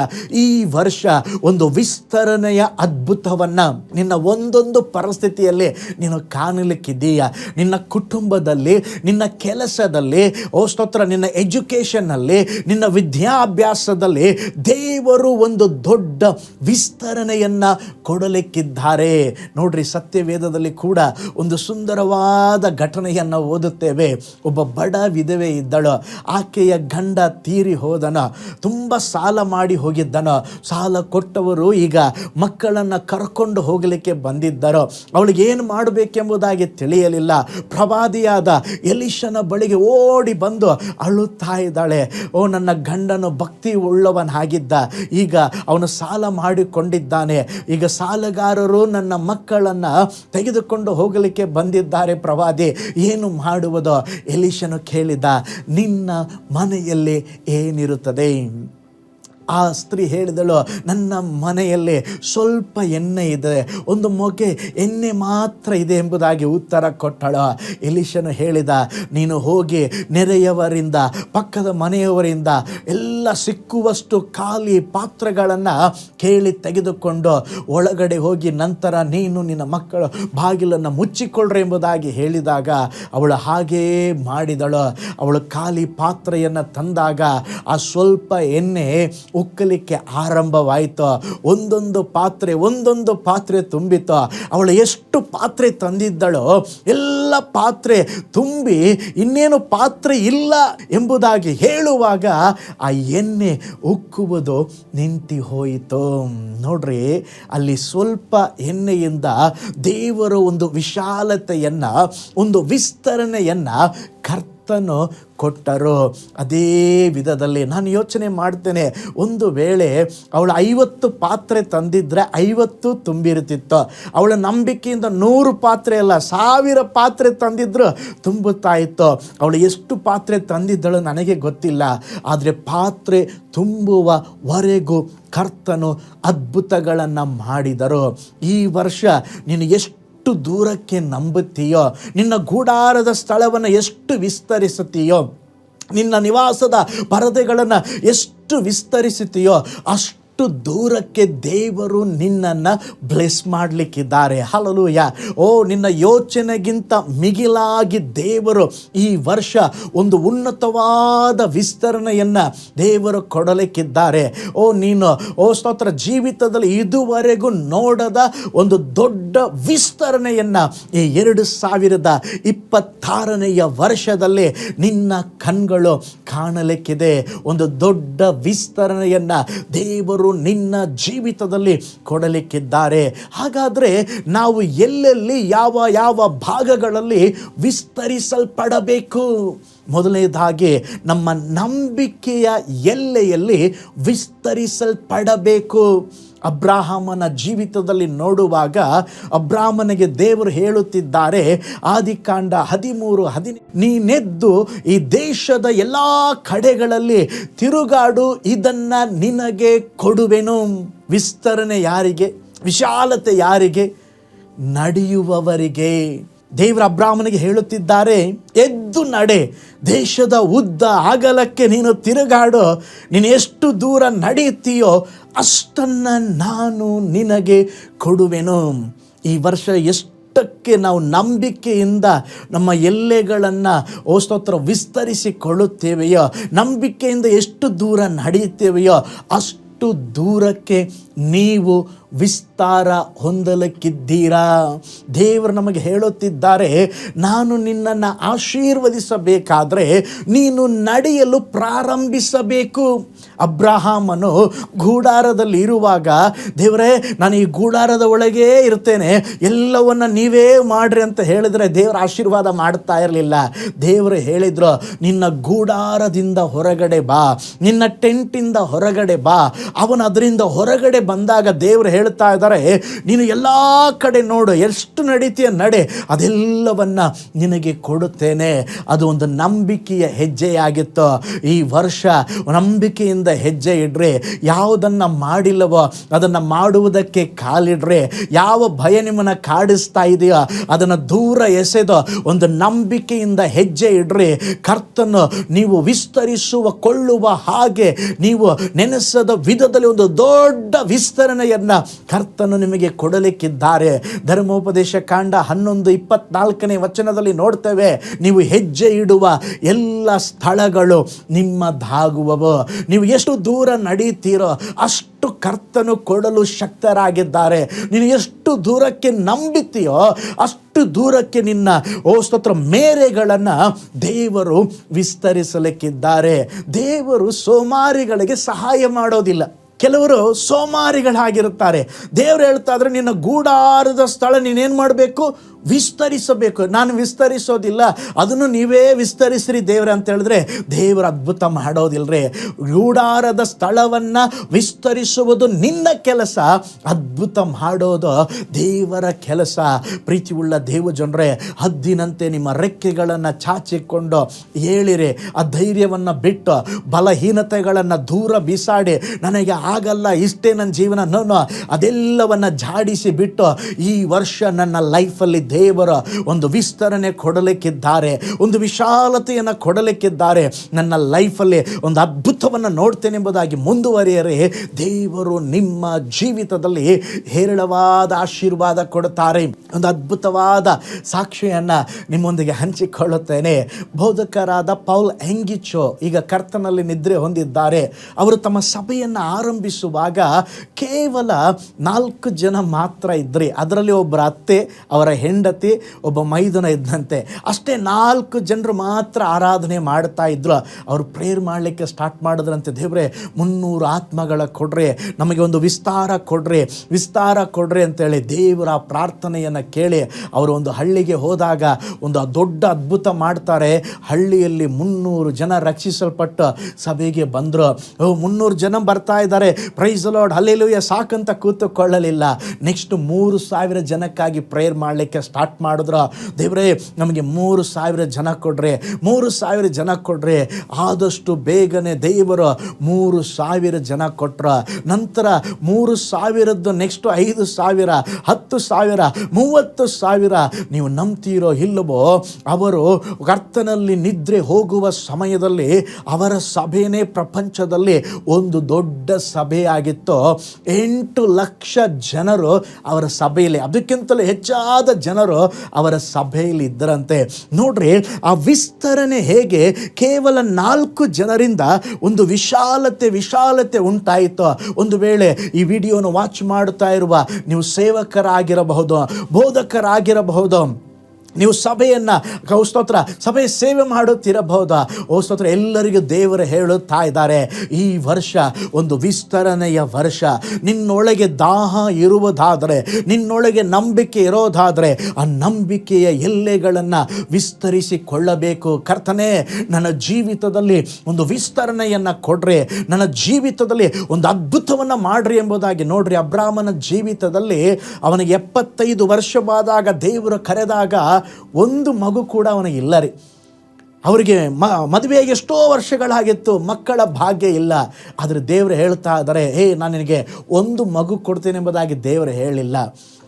ಈ ವರ್ಷ ಒಂದು ವಿಸ್ತರಣೆಯ ಅದ್ಭುತವನ್ನು ನಿನ್ನ ಒಂದೊಂದು ಪರಿಸ್ಥಿತಿಯಲ್ಲಿ ನೀನು ಕಾಣಲಿಕ್ಕಿದ್ದೀಯ. ನಿನ್ನ ಕುಟುಂಬದಲ್ಲಿ, ನಿನ್ನ ಕೆಲಸದಲ್ಲಿ, ಸ್ತೋತ್ರ, ನಿನ್ನ ಎಜುಕೇಷನ್ನಲ್ಲಿ, ನಿನ್ನ ವಿದ್ಯಾಭ್ಯಾಸದಲ್ಲಿ ದೇವರು ಒಂದು ದೊಡ್ಡ ವಿಸ್ತರಣೆಯನ್ನು ಕೊಡಲಿಕ್ಕಿದ್ದಾರೆ. ನೋಡ್ರಿ, ಸತ್ಯವೇದದಲ್ಲಿ ಕೂಡ ಒಂದು ಸುಂದರವಾದ ಘಟನೆಯನ್ನು ಓದುತ್ತೇವೆ. ಒಬ್ಬ ಬಡ ವಿಧವೆ ಇದ್ದಳು. ಆಕೆಯ ಗಂಡ ತೀರಿ ಹೋದನು. ತುಂಬ ಸಾಲ ಮಾಡಿ ಹೋಗಿದ್ದನು. ಸಾಲ ಕೊಟ್ಟವರು ಈಗ ಮಕ್ಕಳನ್ನು ಕರ್ಕೊಂಡು ಹೋಗಲಿಕ್ಕೆ ಬಂದಿದ್ದರು. ಅವಳಿಗೆ ಏನು ಮಾಡಬೇಕೆಂಬುದಾಗಿ ತಿಳಿಯಲಿಲ್ಲ. ಪ್ರವಾದಿಯಾದ ಎಲಿಷನ ಬಳಿಗೆ ಓಡಿ ಬಂದು ಅಳುತ್ತಾ ಇದ್ದಾಳೆ. ನನ್ನ ಗಂಡನು ಭಕ್ತಿ ಉಳ್ಳವನಾಗಿದ್ದ, ಈಗ ಅವನು ಸಾಲ ಮಾಡಿಕೊಂಡಿದ್ದಾನೆ. ಈಗ ಸಾಲಗಾರರು ನನ್ನ ಮಕ್ಕಳನ್ನು ತೆಗೆದುಕೊಂಡು ಹೋಗಲಿಕ್ಕೆ ಬಂದಿದ್ದಾರೆ. ಪ್ರವಾದಿ, ಏನು ಮಾಡುವುದು? ಎಲಿಷನು ಕೇಳಿದ, ನಿನ್ನ ಮನೆಯಲ್ಲಿ ಏನಿರುತ್ತದೆ? ಆ ಸ್ತ್ರೀ ಹೇಳಿದಳು, ನನ್ನ ಮನೆಯಲ್ಲಿ ಸ್ವಲ್ಪ ಎಣ್ಣೆ ಇದೆ, ಒಂದು ಮೊಗೆ ಎಣ್ಣೆ ಮಾತ್ರ ಇದೆ ಎಂಬುದಾಗಿ ಉತ್ತರ ಕೊಟ್ಟಳು. ಎಲೀಷನು ಹೇಳಿದ, ನೀನು ಹೋಗಿ ನೆರೆಯವರಿಂದ, ಪಕ್ಕದ ಮನೆಯವರಿಂದ ಎಲ್ಲ ಸಿಕ್ಕುವಷ್ಟು ಖಾಲಿ ಪಾತ್ರೆಗಳನ್ನು ಕೇಳಿ ತೆಗೆದುಕೊಂಡು ಒಳಗಡೆ ಹೋಗಿ ನಂತರ ನೀನು ನಿನ್ನ ಮಕ್ಕಳು ಬಾಗಿಲನ್ನು ಮುಚ್ಚಿಕೊಳ್ಳ್ರಿ ಎಂಬುದಾಗಿ ಹೇಳಿದಾಗ ಅವಳು ಹಾಗೇ ಮಾಡಿದಳು. ಅವಳು ಖಾಲಿ ಪಾತ್ರೆಯನ್ನು ತಂದಾಗ ಆ ಸ್ವಲ್ಪ ಎಣ್ಣೆ ಉಕ್ಕಲಿಕ್ಕೆ ಆರಂಭವಾಯಿತು. ಒಂದೊಂದು ಪಾತ್ರೆ ತುಂಬಿತು. ಅವಳು ಎಷ್ಟು ಪಾತ್ರೆ ತಂದಿದ್ದಳೋ ಎಲ್ಲ ಪಾತ್ರೆ ತುಂಬಿ ಇನ್ನೇನು ಪಾತ್ರೆ ಇಲ್ಲ ಎಂಬುದಾಗಿ ಹೇಳುವಾಗ ಆ ಎಣ್ಣೆ ಉಕ್ಕುವುದು ನಿಂತು ಹೋಯಿತು. ನೋಡ್ರಿ, ಅಲ್ಲಿ ಸ್ವಲ್ಪ ಎಣ್ಣೆಯಿಂದ ದೇವರ ಒಂದು ವಿಶಾಲತೆಯನ್ನ, ಒಂದು ವಿಸ್ತರಣೆಯನ್ನ ಕರ್ತನು ಕೊಟ್ಟರು. ಅದೇ ವಿಧದಲ್ಲಿ ನಾನು ಯೋಚನೆ ಮಾಡ್ತೇನೆ, ಒಂದು ವೇಳೆ ಅವಳು 50 ಪಾತ್ರೆ ತಂದಿದ್ರೆ 50 ತುಂಬಿರುತ್ತಿತ್ತು. ಅವಳ ನಂಬಿಕೆಯಿಂದ 100 ಪಾತ್ರೆ ಅಲ್ಲ, 1000 ಪಾತ್ರೆ ತಂದಿದ್ರು ತುಂಬುತ್ತಾ ಇತ್ತು. ಅವಳು ಎಷ್ಟು ಪಾತ್ರೆ ತಂದಿದ್ದಳು ನನಗೆ ಗೊತ್ತಿಲ್ಲ, ಆದರೆ ಪಾತ್ರೆ ತುಂಬುವವರೆಗೂ ಕರ್ತನು ಅದ್ಭುತಗಳನ್ನು ಮಾಡಿದರು. ಈ ವರ್ಷ ನೀನು ಎಷ್ಟು ದೂರಕ್ಕೆ ನಂಬುತ್ತೀಯೋ, ನಿನ್ನ ಗೂಡಾರದ ಸ್ಥಳವನ್ನು ಎಷ್ಟು ವಿಸ್ತರಿಸುತ್ತೀಯೋ, ನಿನ್ನ ನಿವಾಸದ ಪರದೆಗಳನ್ನು ಎಷ್ಟು ವಿಸ್ತರಿಸುತ್ತೀಯೋ ಅಷ್ಟು ದೂರಕ್ಕೆ ದೇವರು ನಿನ್ನನ್ನು ಬ್ಲೆಸ್ ಮಾಡಲಿಕ್ಕಿದ್ದಾರೆ. ಹಲ್ಲೆಲೂಯಾ. ನಿನ್ನ ಯೋಚನೆಗಿಂತ ಮಿಗಿಲಾಗಿ ದೇವರು ಈ ವರ್ಷ ಒಂದು ಉನ್ನತವಾದ ವಿಸ್ತರಣೆಯನ್ನು ದೇವರು ಕೊಡಲಿಕ್ಕಿದ್ದಾರೆ. ನೀನು ಸ್ತೋತ್ರ, ಜೀವಿತದಲ್ಲಿ ಇದುವರೆಗೂ ನೋಡದ ಒಂದು ದೊಡ್ಡ ವಿಸ್ತರಣೆಯನ್ನು ಈ 2026ನೇ ವರ್ಷದಲ್ಲಿ ನಿನ್ನ ಕಣ್ಗಳು ಕಾಣಲಿಕ್ಕಿದೆ. ಒಂದು ದೊಡ್ಡ ವಿಸ್ತರಣೆಯನ್ನು ದೇವರು ನಿನ್ನ ಜೀವಿತದಲ್ಲಿ ಕೊಡಲಿಕ್ಕಿದ್ದಾರೆ. ಹಾಗಾದರೆ ನಾವು ಎಲ್ಲೆಲ್ಲಿ ಯಾವ ಭಾಗಗಳಲ್ಲಿ ವಿಸ್ತರಿಸಲ್ಪಡಬೇಕು? ಮೊದಲನೇದಾಗಿ ನಮ್ಮ ನಂಬಿಕೆಯ ಎಲ್ಲೆಯಲ್ಲಿ ವಿಸ್ತರಿಸಲ್ಪಡಬೇಕು. ಅಬ್ರಾಹಮನ ಜೀವಿತದಲ್ಲಿ ನೋಡುವಾಗ ಅಬ್ರಾಹಮನಿಗೆ ದೇವರು ಹೇಳುತ್ತಿದ್ದಾರೆ, ಆದಿಕಾಂಡ 13:14, ನೀನೆದ್ದು ಈ ದೇಶದ ಎಲ್ಲ ಕಡೆಗಳಲ್ಲಿ ತಿರುಗಾಡು, ಇದನ್ನು ನಿನಗೆ ಕೊಡುವೆನು. ವಿಸ್ತರಣೆ ಯಾರಿಗೆ? ವಿಶಾಲತೆ ಯಾರಿಗೆ? ನಡೆಯುವವರಿಗೆ. ದೇವರ ಅಬ್ರಾಹ್ಮನಿಗೆ ಹೇಳುತ್ತಿದ್ದಾರೆ, ಎದ್ದು ನಡೆ, ದೇಶದ ಉದ್ದ ಅಗಲಕ್ಕೆ ನೀನು ತಿರುಗಾಡು, ನೀನು ಎಷ್ಟು ದೂರ ನಡೆಯುತ್ತೀಯೋ ಅಷ್ಟನ್ನು ನಾನು ನಿನಗೆ ಕೊಡುವೆನು. ಈ ವರ್ಷ ಎಷ್ಟಕ್ಕೆ ನಾವು ನಂಬಿಕೆಯಿಂದ ನಮ್ಮ ಎಲ್ಲೆಗಳನ್ನು ಸ್ತೋತ್ರ ವಿಸ್ತರಿಸಿಕೊಳ್ಳುತ್ತೇವೆಯೋ, ನಂಬಿಕೆಯಿಂದ ಎಷ್ಟು ದೂರ ನಡೆಯುತ್ತೇವೆಯೋ ಅಷ್ಟು ದೂರಕ್ಕೆ ನೀವು ವಿಸ್ತಾರ ಹೊಂದಲಿಕ್ಕಿದ್ದೀರಾ. ದೇವರು ನಮಗೆ ಹೇಳುತ್ತಿದ್ದಾರೆ, ನಾನು ನಿನ್ನನ್ನು ಆಶೀರ್ವದಿಸಬೇಕಾದ್ರೆ ನೀನು ನಡೆಯಲು ಪ್ರಾರಂಭಿಸಬೇಕು. ಅಬ್ರಹಾಮನು ಗೂಡಾರದಲ್ಲಿ ಇರುವಾಗ, ದೇವರೇ ನಾನು ಈ ಗೂಡಾರದ ಒಳಗೇ ಇರ್ತೇನೆ, ಎಲ್ಲವನ್ನ ನೀವೇ ಮಾಡ್ರಿ ಅಂತ ಹೇಳಿದ್ರೆ ದೇವರ ಆಶೀರ್ವಾದ ಮಾಡ್ತಾ ಇರಲಿಲ್ಲ. ದೇವರು ಹೇಳಿದ್ರು, ನಿನ್ನ ಗೂಡಾರದಿಂದ ಹೊರಗಡೆ ಬಾ, ನಿನ್ನ ಟೆಂಟಿಂದ ಹೊರಗಡೆ ಬಾ. ಅವನು ಅದರಿಂದ ಹೊರಗಡೆ ಬಂದಾಗ ದೇವರು ಹೇಳ್ತಾ ಇದ್ದಾರೆ, ನೀನು ಎಲ್ಲ ಕಡೆ ನೋಡು, ಎಷ್ಟು ನಡೀತೀಯ ನಡೆ, ಅದೆಲ್ಲವನ್ನ ನಿನಗೆ ಕೊಡುತ್ತೇನೆ. ಅದು ಒಂದು ನಂಬಿಕೆಯ ಹೆಜ್ಜೆಯಾಗಿತ್ತು. ಈ ವರ್ಷ ನಂಬಿಕೆಯಿಂದ ಹೆಜ್ಜೆ ಇಡ್ರಿ. ಯಾವುದನ್ನು ಮಾಡಿಲ್ಲವೋ ಅದನ್ನು ಮಾಡುವುದಕ್ಕೆ ಕಾಲಿಡ್ರಿ. ಯಾವ ಭಯ ನಿಮ್ಮನ್ನು ಕಾಡಿಸ್ತಾ ಇದೆಯೋ ಅದನ್ನು ದೂರ ಎಸೆದು ಒಂದು ನಂಬಿಕೆಯಿಂದ ಹೆಜ್ಜೆ ಇಡ್ರಿ. ಕರ್ತನು ನೀವು ಕೊಳ್ಳುವ ಹಾಗೆ ನೀವು ನೆನೆಸದ ವಿಧದಲ್ಲಿ ಒಂದು ದೊಡ್ಡ ವಿಸ್ತರಣೆಯನ್ನು ಕರ್ತನು ನಿಮಗೆ ಕೊಡಲಿಕ್ಕಿದ್ದಾರೆ. ಧರ್ಮೋಪದೇಶ ಕಾಂಡ 11:24 ವಚನದಲ್ಲಿ ನೋಡ್ತೇವೆ, ನೀವು ಹೆಜ್ಜೆ ಇಡುವ ಎಲ್ಲ ಸ್ಥಳಗಳು ನಿಮ್ಮದಾಗುವವು. ನೀವು ಎಷ್ಟು ದೂರ ನಡೆಯುತ್ತೀರೋ ಅಷ್ಟು ಕರ್ತನು ಕೊಡಲು ಶಕ್ತರಾಗಿದ್ದಾರೆ. ನೀನು ಎಷ್ಟು ದೂರಕ್ಕೆ ನಂಬಿತೀಯೋ ಅಷ್ಟು ದೂರಕ್ಕೆ ನಿನ್ನ ಸ್ತೋತ್ರ ಮೇರೆಗಳನ್ನು ದೇವರು ವಿಸ್ತರಿಸಲಿಕ್ಕಿದ್ದಾರೆ. ದೇವರು ಸೋಮಾರಿಗಳಿಗೆ ಸಹಾಯ ಮಾಡೋದಿಲ್ಲ. ಕೆಲವರು ಸೋಮಾರಿಗಳಾಗಿರುತ್ತಾರೆ. ದೇವರು ಹೇಳ್ತಾ ಇದ್ರೆ ನಿನ್ನ ಗೂಡಾರದ ಸ್ಥಳ ನೀನೇನು ಮಾಡಬೇಕು? ವಿಸ್ತರಿಸಬೇಕು. ನಾನು ವಿಸ್ತರಿಸೋದಿಲ್ಲ, ಅದನ್ನು ನೀವೇ ವಿಸ್ತರಿಸ್ರಿ ದೇವ್ರೆ ಅಂತ ಹೇಳಿದ್ರೆ ದೇವರು ಅದ್ಭುತ ಮಾಡೋದಿಲ್ಲರಿ. ಗೂಡಾರದ ಸ್ಥಳವನ್ನು ವಿಸ್ತರಿಸುವುದು ನಿನ್ನ ಕೆಲಸ, ಅದ್ಭುತ ಮಾಡೋದು ದೇವರ ಕೆಲಸ. ಪ್ರೀತಿಯುಳ್ಳ ದೇವ ಜನರೇ, ಹದ್ದಿನಂತೆ ನಿಮ್ಮ ರೆಕ್ಕೆಗಳನ್ನು ಚಾಚಿಕೊಂಡು ಏಳಿರಿ. ಆ ಧೈರ್ಯವನ್ನು ಬಿಟ್ಟು ಬಲಹೀನತೆಗಳನ್ನು ದೂರ ಬಿಸಾಡಿ ನನಗೆ ಆಗಲ್ಲ, ಇಷ್ಟೇ ನನ್ನ ಜೀವನ, ಅದೆಲ್ಲವನ್ನು ಜಾಡಿಸಿ ಬಿಟ್ಟು ಈ ವರ್ಷ ನನ್ನ ಲೈಫಲ್ಲಿ ದೇವರ ಒಂದು ವಿಸ್ತರಣೆ ಕೊಡಲಿಕ್ಕಿದ್ದಾರೆ, ಒಂದು ವಿಶಾಲತೆಯನ್ನು ಕೊಡಲಿಕ್ಕಿದ್ದಾರೆ. ನನ್ನ ಲೈಫಲ್ಲಿ ಒಂದು ಅದ್ಭುತವನ್ನು ನೋಡ್ತೇನೆ ಎಂಬುದಾಗಿ ಮುಂದುವರಿಯರೆ ದೇವರು ನಿಮ್ಮ ಜೀವಿತದಲ್ಲಿ ಹೇರಳವಾದ ಆಶೀರ್ವಾದ ಕೊಡುತ್ತಾರೆ. ಒಂದು ಅದ್ಭುತವಾದ ಸಾಕ್ಷಿಯನ್ನು ನಿಮ್ಮೊಂದಿಗೆ ಹಂಚಿಕೊಳ್ಳುತ್ತೇನೆ. ಬೋಧಕರಾದ ಪೌಲ್ ಎಂಗಿಚೋ ಈಗ ಕರ್ತನಲ್ಲಿ ನಿದ್ರೆ ಹೊಂದಿದ್ದಾರೆ. ಅವರು ತಮ್ಮ ಸಭೆಯನ್ನು ಆರಂಭಿಸುವಾಗ ಕೇವಲ 4 ಜನ ಮಾತ್ರ ಇದ್ರಿ. ಅದರಲ್ಲಿ ಒಬ್ಬರ ಅತ್ತೆ, ಅವರ ಹೆಂಡತಿ, ಒಬ್ಬ ಮೈದುನ ಇದ್ದಂತೆ. ಅಷ್ಟೇ 4 ಜನರು ಮಾತ್ರ ಆರಾಧನೆ ಮಾಡ್ತಾ ಇದ್ರು. ಅವರು ಪ್ರೇಯರ್ ಮಾಡಲಿಕ್ಕೆ ಸ್ಟಾರ್ಟ್ ಮಾಡಿದ್ರಂತೆ. ದೇವರೇ 300 ಆತ್ಮಗಳ ಕೊಡ್ರಿ, ನಮಗೆ ಒಂದು ವಿಸ್ತಾರ ಕೊಡ್ರಿ ಅಂತೇಳಿ ದೇವರ ಪ್ರಾರ್ಥನೆಯನ್ನು ಕೇಳಿ ಅವರು ಒಂದು ಹಳ್ಳಿಗೆ ಹೋದಾಗ ಒಂದು ದೊಡ್ಡ ಅದ್ಭುತ ಮಾಡ್ತಾರೆ. ಹಳ್ಳಿಯಲ್ಲಿ 300 ಜನ ರಕ್ಷಿಸಲ್ಪಟ್ಟು ಸಭೆಗೆ ಬಂದರು. 300 ಜನ ಬರ್ತಾ ಇದ್ದಾರೆ, ಪ್ರೈಸ್ ಲಾರ್ಡ್ ಹಲ್ಲೆಲೂಯಾ ಸಾಕಂತ ಕೂತುಕೊಳ್ಳಲಿಲ್ಲ. ನೆಕ್ಸ್ಟ್ 3,000 ಜನಕ್ಕಾಗಿ ಪ್ರೇಯರ್ ಮಾಡಲಿಕ್ಕೆ ಸ್ಟಾರ್ಟ್ ಮಾಡಿದ್ರು. ದೇವರೇ ನಮಗೆ 3,000 ಜನ ಕೊಡ್ರಿ, 3,000 ಜನ ಕೊಡ್ರಿ. ಆದಷ್ಟು ಬೇಗನೆ ದೇವರು 3,000 ಜನ ಕೊಟ್ರ. ನಂತರ 3,000 ನೆಕ್ಸ್ಟ್ 5,000, 10,000, 30,000. ನೀವು ನಂಬ್ತೀರೋ ಇಲ್ಲವೋ, ಅವರು ಕರ್ತನಲ್ಲಿ ನಿದ್ರೆ ಹೋಗುವ ಸಮಯದಲ್ಲಿ ಅವರ ಸಭೆನೇ ಪ್ರಪಂಚದಲ್ಲಿ ಒಂದು ದೊಡ್ಡ ಸಭೆಯಾಗಿತ್ತು. 8 ಲಕ್ಷ ಜನರು ಅವರ ಸಭೆಯಲ್ಲಿ, ಅದಕ್ಕಿಂತಲೂ ಹೆಚ್ಚಾದ ಜನರು ಅವರ ಸಭೆಯಲ್ಲಿ ಇದ್ದರಂತೆ. ನೋಡ್ರಿ, ಆ ವಿಸ್ತರಣೆ ಹೇಗೆ ಕೇವಲ 4 ಜನರಿಂದ ಒಂದು ವಿಶಾಲತೆ ಉಂಟಾಯಿತು. ಒಂದು ವೇಳೆ ಈ ವಿಡಿಯೋನ ವಾಚ್ ಮಾಡುತ್ತಾ ಇರುವ ನೀವು ಸೇವಕರಾಗಿರಬಹುದು, ಬೋಧಕರಾಗಿರಬಹುದು, ನೀವು ಸಭೆ ಸೇವೆ ಮಾಡುತ್ತಿರಬಹುದಾ? ಸ್ತೋತ್ರ. ಎಲ್ಲರಿಗೂ ದೇವರು ಹೇಳುತ್ತಾ ಇದ್ದಾರೆ, ಈ ವರ್ಷ ಒಂದು ವಿಸ್ತರಣೆಯ ವರ್ಷ. ನಿನ್ನೊಳಗೆ ದಾಹ ಇರುವುದಾದರೆ, ನಿನ್ನೊಳಗೆ ನಂಬಿಕೆ ಇರೋದಾದರೆ, ಆ ನಂಬಿಕೆಯ ಎಲ್ಲೆಗಳನ್ನು ವಿಸ್ತರಿಸಿಕೊಳ್ಳಬೇಕು. ಕರ್ತನೇ, ನನ್ನ ಜೀವಿತದಲ್ಲಿ ಒಂದು ವಿಸ್ತರಣೆಯನ್ನು ಕೊಡ್ರಿ, ನನ್ನ ಜೀವಿತದಲ್ಲಿ ಒಂದು ಅದ್ಭುತವನ್ನು ಮಾಡ್ರಿ ಎಂಬುದಾಗಿ. ನೋಡ್ರಿ, ಅಬ್ರಾಮನ ಜೀವಿತದಲ್ಲಿ ಅವನಿಗೆ 75 ವರ್ಷವಾದಾಗ ದೇವರು ಕರೆದಾಗ ಒಂದು ಮಗು ಕೂಡ ಅವನಿಗೆ ಇಲ್ಲ ರೀ. ಅವರಿಗೆ ಮದುವೆಯಾಗಿ ಎಷ್ಟೋ ವರ್ಷಗಳಾಗಿತ್ತು, ಮಕ್ಕಳ ಭಾಗ್ಯ ಇಲ್ಲ. ಆದರೆ ದೇವರು ಹೇಳ್ತಾ ಇದ್ದಾರೆ, ನಾನು ನಿನಗೆ ಒಂದು ಮಗು ಕೊಡ್ತೇನೆ ಎಂಬುದಾಗಿ ದೇವರು ಹೇಳಿಲ್ಲ.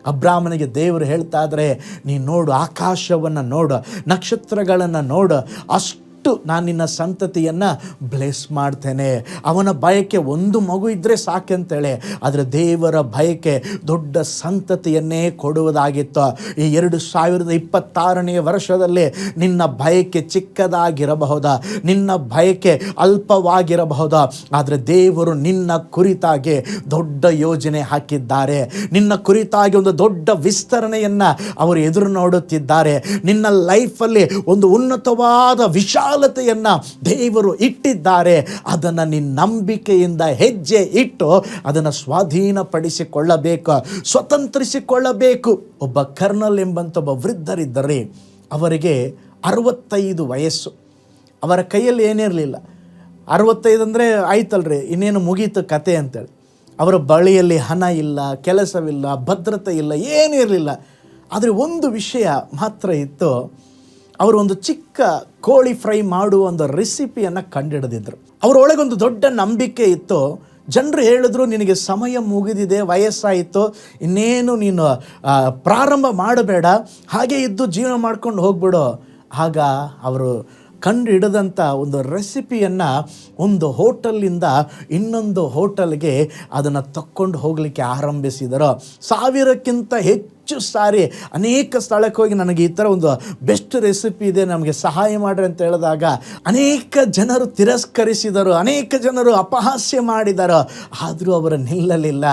ಅಬ್ರಾಮನಿಗೆ ದೇವರು ಹೇಳ್ತಾ ಇದ್ದಾರೆ, ನೀನು ನೋಡು, ಆಕಾಶವನ್ನು ನೋಡು, ನಕ್ಷತ್ರಗಳನ್ನು ನೋಡು, ಅಷ್ಟು ನಾನು ನಿನ್ನ ಸಂತತಿಯನ್ನು ಬ್ಲೆಸ್ ಮಾಡ್ತೇನೆ. ಅವನ ಬಯಕೆ ಒಂದು ಮಗು ಇದ್ದರೆ ಸಾಕೆಂತೇಳಿ, ಆದರೆ ದೇವರ ಬಯಕೆ ದೊಡ್ಡ ಸಂತತಿಯನ್ನೇ ಕೊಡುವುದಾಗಿತ್ತು. ಈ 2026ನೇ ವರ್ಷದಲ್ಲಿ ನಿನ್ನ ಬಯಕೆ ಚಿಕ್ಕದಾಗಿರಬಹುದಾ, ನಿನ್ನ ಬಯಕೆ ಅಲ್ಪವಾಗಿರಬಹುದಾ, ಆದರೆ ದೇವರು ನಿನ್ನ ಕುರಿತಾಗಿ ದೊಡ್ಡ ಯೋಜನೆ ಹಾಕಿದ್ದಾರೆ. ನಿನ್ನ ಕುರಿತಾಗಿ ಒಂದು ದೊಡ್ಡ ವಿಸ್ತರಣೆಯನ್ನು ಅವರು ಎದುರು ನೋಡುತ್ತಿದ್ದಾರೆ. ನಿನ್ನ ಲೈಫಲ್ಲಿ ಒಂದು ಉನ್ನತವಾದ ವಿಶಾಲತೆಯನ್ನು ದೇವರು ಇಟ್ಟಿದ್ದಾರೆ. ಅದನ್ನು ನಿನ್ನ ನಂಬಿಕೆಯಿಂದ ಹೆಜ್ಜೆ ಇಟ್ಟು ಅದನ್ನು ಸ್ವಾಧೀನಪಡಿಸಿಕೊಳ್ಳಬೇಕು, ಸ್ವತಂತ್ರಿಸಿಕೊಳ್ಳಬೇಕು. ಒಬ್ಬ ಕರ್ನಲ್ ಎಂಬಂತ ಒಬ್ಬ ವೃದ್ಧರಿದ್ದರೆ, ಅವರಿಗೆ 65 ವಯಸ್ಸು. ಅವರ ಕೈಯಲ್ಲಿ ಏನಿರಲಿಲ್ಲ. 65 ಅಂದರೆ ಆಯ್ತಲ್ರಿ, ಇನ್ನೇನು ಮುಗೀತು ಕತೆ ಅಂತೇಳಿ. ಅವರ ಬಳಿಯಲ್ಲಿ ಹಣ ಇಲ್ಲ, ಕೆಲಸವಿಲ್ಲ, ಭದ್ರತೆ ಇಲ್ಲ, ಏನೂ ಇರಲಿಲ್ಲ. ಆದರೆ ಒಂದು ವಿಷಯ ಮಾತ್ರ ಇತ್ತು, ಅವರು ಒಂದು ಚಿಕ್ಕ ಕೋಳಿ ಫ್ರೈ ಮಾಡುವ ಒಂದು ರೆಸಿಪಿಯನ್ನು ಕಂಡುಹಿಡಿದಿದ್ರು. ಅವರೊಳಗೊಂದು ದೊಡ್ಡ ನಂಬಿಕೆ ಇತ್ತು. ಜನರು ಹೇಳಿದ್ರು, ನಿನಗೆ ಸಮಯ ಮುಗಿದಿದೆ, ವಯಸ್ಸಾಯಿತು, ಇನ್ನೇನು ನೀನು ಪ್ರಾರಂಭ ಮಾಡಬೇಡ, ಹಾಗೆ ಇದ್ದು ಜೀವನ ಮಾಡ್ಕೊಂಡು ಹೋಗ್ಬಿಡು. ಆಗ ಅವರು ಕಂಡು ಹಿಡಿದಂಥ ಒಂದು ರೆಸಿಪಿಯನ್ನು ಒಂದು ಹೋಟೆಲಿಂದ ಇನ್ನೊಂದು ಹೋಟೆಲ್ಗೆ ಅದನ್ನು ತಕ್ಕೊಂಡು ಹೋಗಲಿಕ್ಕೆ ಆರಂಭಿಸಿದರು. 1000ಕ್ಕಿಂತ ಹೆಚ್ಚು ಹೆಚ್ಚು ಸಾರಿ ಅನೇಕ ಸ್ಥಳಕ್ಕೆ ಹೋಗಿ ನನಗೆ ಈ ಥರ ಒಂದು ಬೆಸ್ಟ್ ರೆಸಿಪಿ ಇದೆ, ನಮಗೆ ಸಹಾಯ ಮಾಡಿರಿ ಅಂತ ಹೇಳಿದಾಗ ಅನೇಕ ಜನರು ತಿರಸ್ಕರಿಸಿದರು, ಅನೇಕ ಜನರು ಅಪಹಾಸ್ಯ ಮಾಡಿದರು. ಆದರೂ ಅವರು ನಿಲ್ಲಲಿಲ್ಲ.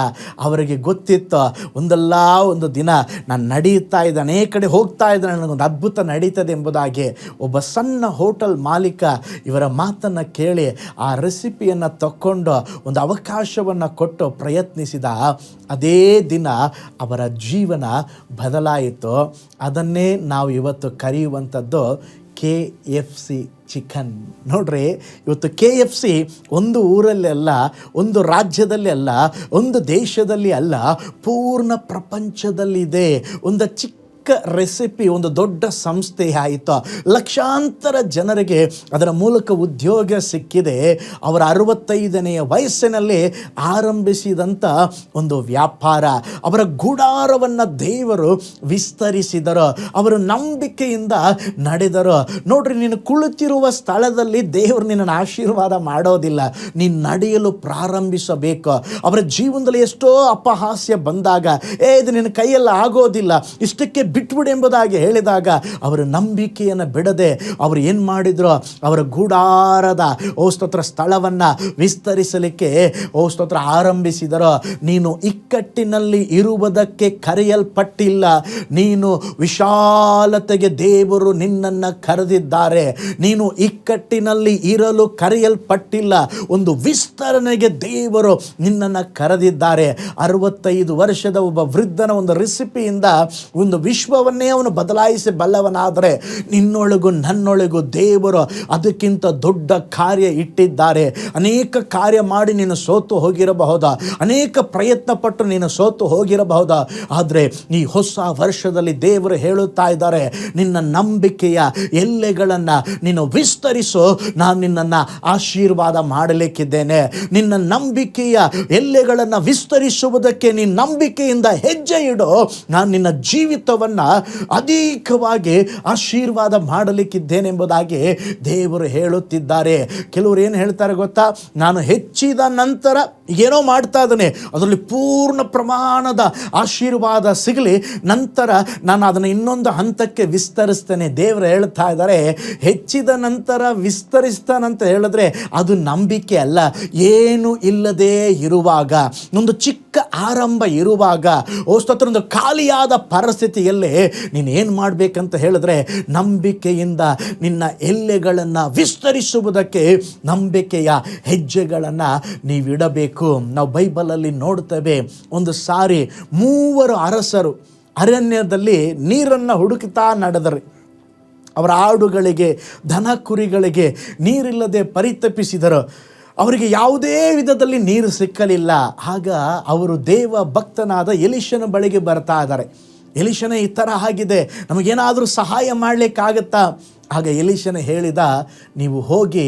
ಅವರಿಗೆ ಗೊತ್ತಿತ್ತು, ಒಂದಲ್ಲ ಒಂದು ದಿನ ನಾನು ನಡೀತಾ ಇದ್ದೆ, ಅನೇಕ ಕಡೆ ಹೋಗ್ತಾ ಇದ್ದೆ, ನನಗೊಂದು ಅದ್ಭುತ ನಡೀತದೆ ಎಂಬುದಾಗಿ. ಒಬ್ಬ ಸಣ್ಣ ಹೋಟೆಲ್ ಮಾಲೀಕ ಇವರ ಮಾತನ್ನು ಕೇಳಿ ಆ ರೆಸಿಪಿಯನ್ನು ತಕ್ಕೊಂಡು ಒಂದು ಅವಕಾಶವನ್ನು ಕೊಟ್ಟು ಪ್ರಯತ್ನಿಸಿದ. ಅದೇ ದಿನ ಅವರ ಜೀವನ ಬದಲಾಯಿತು. ಅದನ್ನೇ ನಾವು ಇವತ್ತು ಕರೆಯುವಂಥದ್ದು KFC ಚಿಕನ್. ನೋಡ್ರಿ, ಇವತ್ತು KFC ಒಂದು ಊರಲ್ಲಿ ಅಲ್ಲ, ಒಂದು ರಾಜ್ಯದಲ್ಲಿ ಅಲ್ಲ, ಒಂದು ದೇಶದಲ್ಲಿ ಅಲ್ಲ, ಪೂರ್ಣ ಪ್ರಪಂಚದಲ್ಲಿದೆ. ಒಂದು ಚಿಕ್ಕ ರೆಸಿಪಿ ಒಂದು ದೊಡ್ಡ ಸಂಸ್ಥೆ ಆಯಿತು. ಲಕ್ಷಾಂತರ ಜನರಿಗೆ ಅದರ ಮೂಲಕ ಉದ್ಯೋಗ ಸಿಕ್ಕಿದೆ. ಅವರ 65ನೆಯ ವಯಸ್ಸಿನಲ್ಲಿ ಆರಂಭಿಸಿದಂಥ ಒಂದು ವ್ಯಾಪಾರ. ಅವರ ಗುಡಾರವನ್ನು ದೇವರು ವಿಸ್ತರಿಸಿದರು. ಅವರು ನಂಬಿಕೆಯಿಂದ ನಡೆದರು. ನೋಡ್ರಿ, ನೀನು ಕುಳಿತಿರುವ ಸ್ಥಳದಲ್ಲಿ ದೇವರು ನಿನ್ನನ್ನು ಆಶೀರ್ವಾದ ಮಾಡೋದಿಲ್ಲ, ನೀನು ನಡೆಯಲು ಪ್ರಾರಂಭಿಸಬೇಕು. ಅವರ ಜೀವನದಲ್ಲಿ ಎಷ್ಟೋ ಅಪಹಾಸ್ಯ ಬಂದಾಗ, ಇದು ನಿನ್ನ ಕೈಯಲ್ಲಿ ಆಗೋದಿಲ್ಲ, ಇಷ್ಟಕ್ಕೆ ಬಿಟ್ಬಿಡು ಎಂಬುದಾಗಿ ಹೇಳಿದಾಗ ಅವರ ನಂಬಿಕೆಯನ್ನು ಬಿಡದೆ ಅವರು ಏನು ಮಾಡಿದ್ರು, ಅವರ ಗೂಡಾರದ ಸ್ತೋತ್ರ ಸ್ಥಳವನ್ನು ವಿಸ್ತರಿಸಲಿಕ್ಕೆ ಸ್ತೋತ್ರ ಆರಂಭಿಸಿದರು. ನೀನು ಇಕ್ಕಟ್ಟಿನಲ್ಲಿ ಇರುವುದಕ್ಕೆ ಕರೆಯಲ್ಪಟ್ಟಿಲ್ಲ, ನೀನು ವಿಶಾಲತೆಗೆ ದೇವರು ನಿನ್ನನ್ನು ಕರೆದಿದ್ದಾರೆ. ನೀನು ಇಕ್ಕಟ್ಟಿನಲ್ಲಿ ಇರಲು ಕರೆಯಲ್ಪಟ್ಟಿಲ್ಲ, ಒಂದು ವಿಸ್ತರಣೆಗೆ ದೇವರು ನಿನ್ನನ್ನು ಕರೆದಿದ್ದಾರೆ. 65 ವರ್ಷದ ಒಬ್ಬ ವೃದ್ಧನ ಒಂದು ರೆಸಿಪಿಯಿಂದ ಒಂದು ವಿಶ್ವವನ್ನೇ ಅವನು ಬದಲಾಯಿಸಿ ಬಲ್ಲವನಾದರೆ, ನಿನ್ನೊಳಗೂ ನನ್ನೊಳಗೂ ದೇವರು ಅದಕ್ಕಿಂತ ದೊಡ್ಡ ಕಾರ್ಯ ಇಟ್ಟಿದ್ದಾರೆ. ಅನೇಕ ಕಾರ್ಯ ಮಾಡಿ ನೀನು ಸೋತು ಹೋಗಿರಬಹುದು, ಅನೇಕ ಪ್ರಯತ್ನ ಪಟ್ಟು ನೀನು ಸೋತು ಹೋಗಿರಬಹುದು. ಆದರೆ ಈ ಹೊಸ ವರ್ಷದಲ್ಲಿ ದೇವರು ಹೇಳುತ್ತಾ ಇದ್ದಾರೆ, ನಿನ್ನ ನಂಬಿಕೆಯ ಎಲ್ಲೆಗಳನ್ನು ನೀನು ವಿಸ್ತರಿಸು, ನಾನು ನಿನ್ನನ್ನು ಆಶೀರ್ವಾದ ಮಾಡಲಿಕ್ಕಿದ್ದೇನೆ. ನಿನ್ನ ನಂಬಿಕೆಯ ಎಲ್ಲೆಗಳನ್ನು ವಿಸ್ತರಿಸುವುದಕ್ಕೆ ನೀನು ನಂಬಿಕೆಯಿಂದ ಹೆಜ್ಜೆ ಇಡು, ನಾನು ನಿನ್ನ ಜೀವಿತವನ್ನು ಅಧಿಕವಾಗಿ ಆಶೀರ್ವಾದ ಮಾಡಲಿಕ್ಕಿದ್ದೇನೆ ಎಂಬುದಾಗಿ ದೇವರು ಹೇಳುತ್ತಿದ್ದಾರೆ. ಕೆಲವರು ಏನು ಹೇಳ್ತಾರೆ ಗೊತ್ತಾ, ನಾನು ಹೆಚ್ಚಿದ ನಂತರ ಏನೋ ಮಾಡ್ತಾ ಇದ್ದಾನೆ, ಅದರಲ್ಲಿ ಪೂರ್ಣ ಪ್ರಮಾಣದ ಆಶೀರ್ವಾದ ಸಿಗಲಿ, ನಂತರ ನಾನು ಅದನ್ನು ಇನ್ನೊಂದು ಹಂತಕ್ಕೆ ವಿಸ್ತರಿಸ್ತೇನೆ. ದೇವರು ಹೇಳ್ತಾ ಇದ್ದಾರೆ, ಹೆಚ್ಚಿದ ನಂತರ ವಿಸ್ತರಿಸ್ತಾನಂತ ಹೇಳಿದ್ರೆ ಅದು ನಂಬಿಕೆ ಅಲ್ಲ. ಏನು ಇಲ್ಲದೆ ಇರುವಾಗ, ಒಂದು ಚಿಕ್ಕ ಆರಂಭ ಇರುವಾಗ, ಸ್ತೋತ್ರ ಒಂದು ಖಾಲಿಯಾದ ಪರಿಸ್ಥಿತಿಯಲ್ಲಿ ನೀನು ಏನು ಮಾಡಬೇಕಂತ ಹೇಳಿದ್ರೆ, ನಂಬಿಕೆಯಿಂದ ನಿನ್ನ ಎಲ್ಲೆಗಳನ್ನು ವಿಸ್ತರಿಸುವುದಕ್ಕೆ ನಂಬಿಕೆಯ ಹೆಜ್ಜೆಗಳನ್ನು ನೀವಿಡಬೇಕು. ನಾವು ಬೈಬಲಲ್ಲಿ ನೋಡ್ತೇವೆ, ಒಂದು ಸಾರಿ 3 ಅರಸರು ಅರಣ್ಯದಲ್ಲಿ ನೀರನ್ನು ಹುಡುಕುತ್ತಾ ನಡೆದರು. ಅವರ ಆಡುಗಳಿಗೆ ದನ ಕುರಿಗಳಿಗೆ ನೀರಿಲ್ಲದೆ ಪರಿತಪಿಸಿದರು. ಅವರಿಗೆ ಯಾವುದೇ ವಿಧದಲ್ಲಿ ನೀರು ಸಿಕ್ಕಲಿಲ್ಲ. ಆಗ ಅವರು ದೇವ ಭಕ್ತನಾದ ಎಲೀಷನ ಬಳಿಗೆ ಬರ್ತಾ ಇದ್ದಾರೆ. ಎಲೀಷನೇ, ಈ ಥರ ಆಗಿದೆ, ನಮಗೇನಾದರೂ ಸಹಾಯ ಮಾಡಲಿಕ್ಕಾಗತ್ತಾ? ಆಗ ಎಲೀಷನ ಹೇಳಿದ, ನೀವು ಹೋಗಿ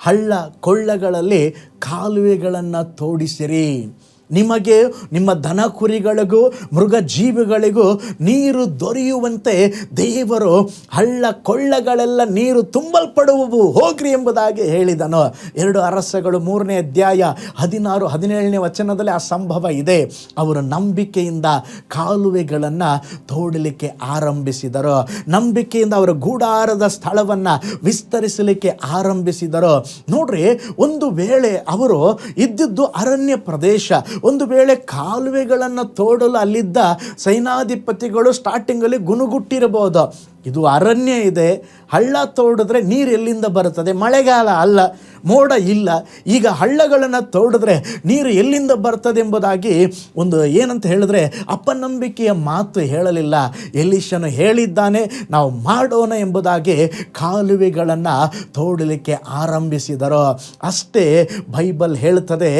ಹಳ್ಳ ಕೊಳ್ಳಗಳಲ್ಲಿ ಕಾಲುವೆಗಳನ್ನು ತೋಡಿಸಿರಿ, ನಿಮಗೆ ನಿಮ್ಮ ದನ ಕುರಿಗಳಿಗೂ ಮೃಗ ಜೀವಿಗಳಿಗೂ ನೀರು ದೊರೆಯುವಂತೆ ದೇವರು ಹಳ್ಳ ಕೊಳ್ಳಗಳೆಲ್ಲ ನೀರು ತುಂಬಲ್ಪಡುವವು, ಹೋಗ್ರಿ ಎಂಬುದಾಗಿ ಹೇಳಿದನು. 2 ಅರಸಗಳು 3ನೇ ಅಧ್ಯಾಯ 16-17ನೇ ವಚನದಲ್ಲಿ ಆ ಸಂಭವ ಇದೆ. ಅವರು ನಂಬಿಕೆಯಿಂದ ಕಾಲುವೆಗಳನ್ನು ತೋಡಲಿಕ್ಕೆ ಆರಂಭಿಸಿದರು. ನಂಬಿಕೆಯಿಂದ ಅವರ ಗೂಡಾರದ ಸ್ಥಳವನ್ನು ವಿಸ್ತರಿಸಲಿಕ್ಕೆ ಆರಂಭಿಸಿದರು. ನೋಡ್ರಿ, ಒಂದು ವೇಳೆ ಅವರು ಇದ್ದಿದ್ದು ಅರಣ್ಯ ಪ್ರದೇಶ, ಒಂದು ವೇಳೆ ಕಾಲುವೆಗಳನ್ನು ತೋಡಲು ಅಲ್ಲಿದ್ದ ಸೈನಾಧಿಪತಿಗಳು ಸ್ಟಾರ್ಟಿಂಗಲ್ಲಿ ಗುನುಗುಟ್ಟಿರಬಹುದು. ಇದು ಅರಣ್ಯ ಇದೆ, ಹಳ್ಳ ತೋಡಿದ್ರೆ ನೀರು ಎಲ್ಲಿಂದ ಬರುತ್ತದೆ? ಮಳೆಗಾಲ ಅಲ್ಲ, ಮೋಡ ಇಲ್ಲ, ಈಗ ಹಳ್ಳಗಳನ್ನು ತೋಡಿದ್ರೆ ನೀರು ಎಲ್ಲಿಂದ ಬರ್ತದೆ ಎಂಬುದಾಗಿ ಒಂದು ಏನಂತ ಹೇಳಿದ್ರೆ ಅಪನಂಬಿಕೆಯ ಮಾತು ಹೇಳಲಿಲ್ಲ. ಎಲೀಷನು ಹೇಳಿದ್ದಾನೆ, ನಾವು ಮಾಡೋಣ ಎಂಬುದಾಗಿ ಕಾಲುವೆಗಳನ್ನು ತೋಡಲಿಕ್ಕೆ ಆರಂಭಿಸಿದರು. ಅಷ್ಟೇ ಬೈಬಲ್ ಹೇಳ್ತದೆ,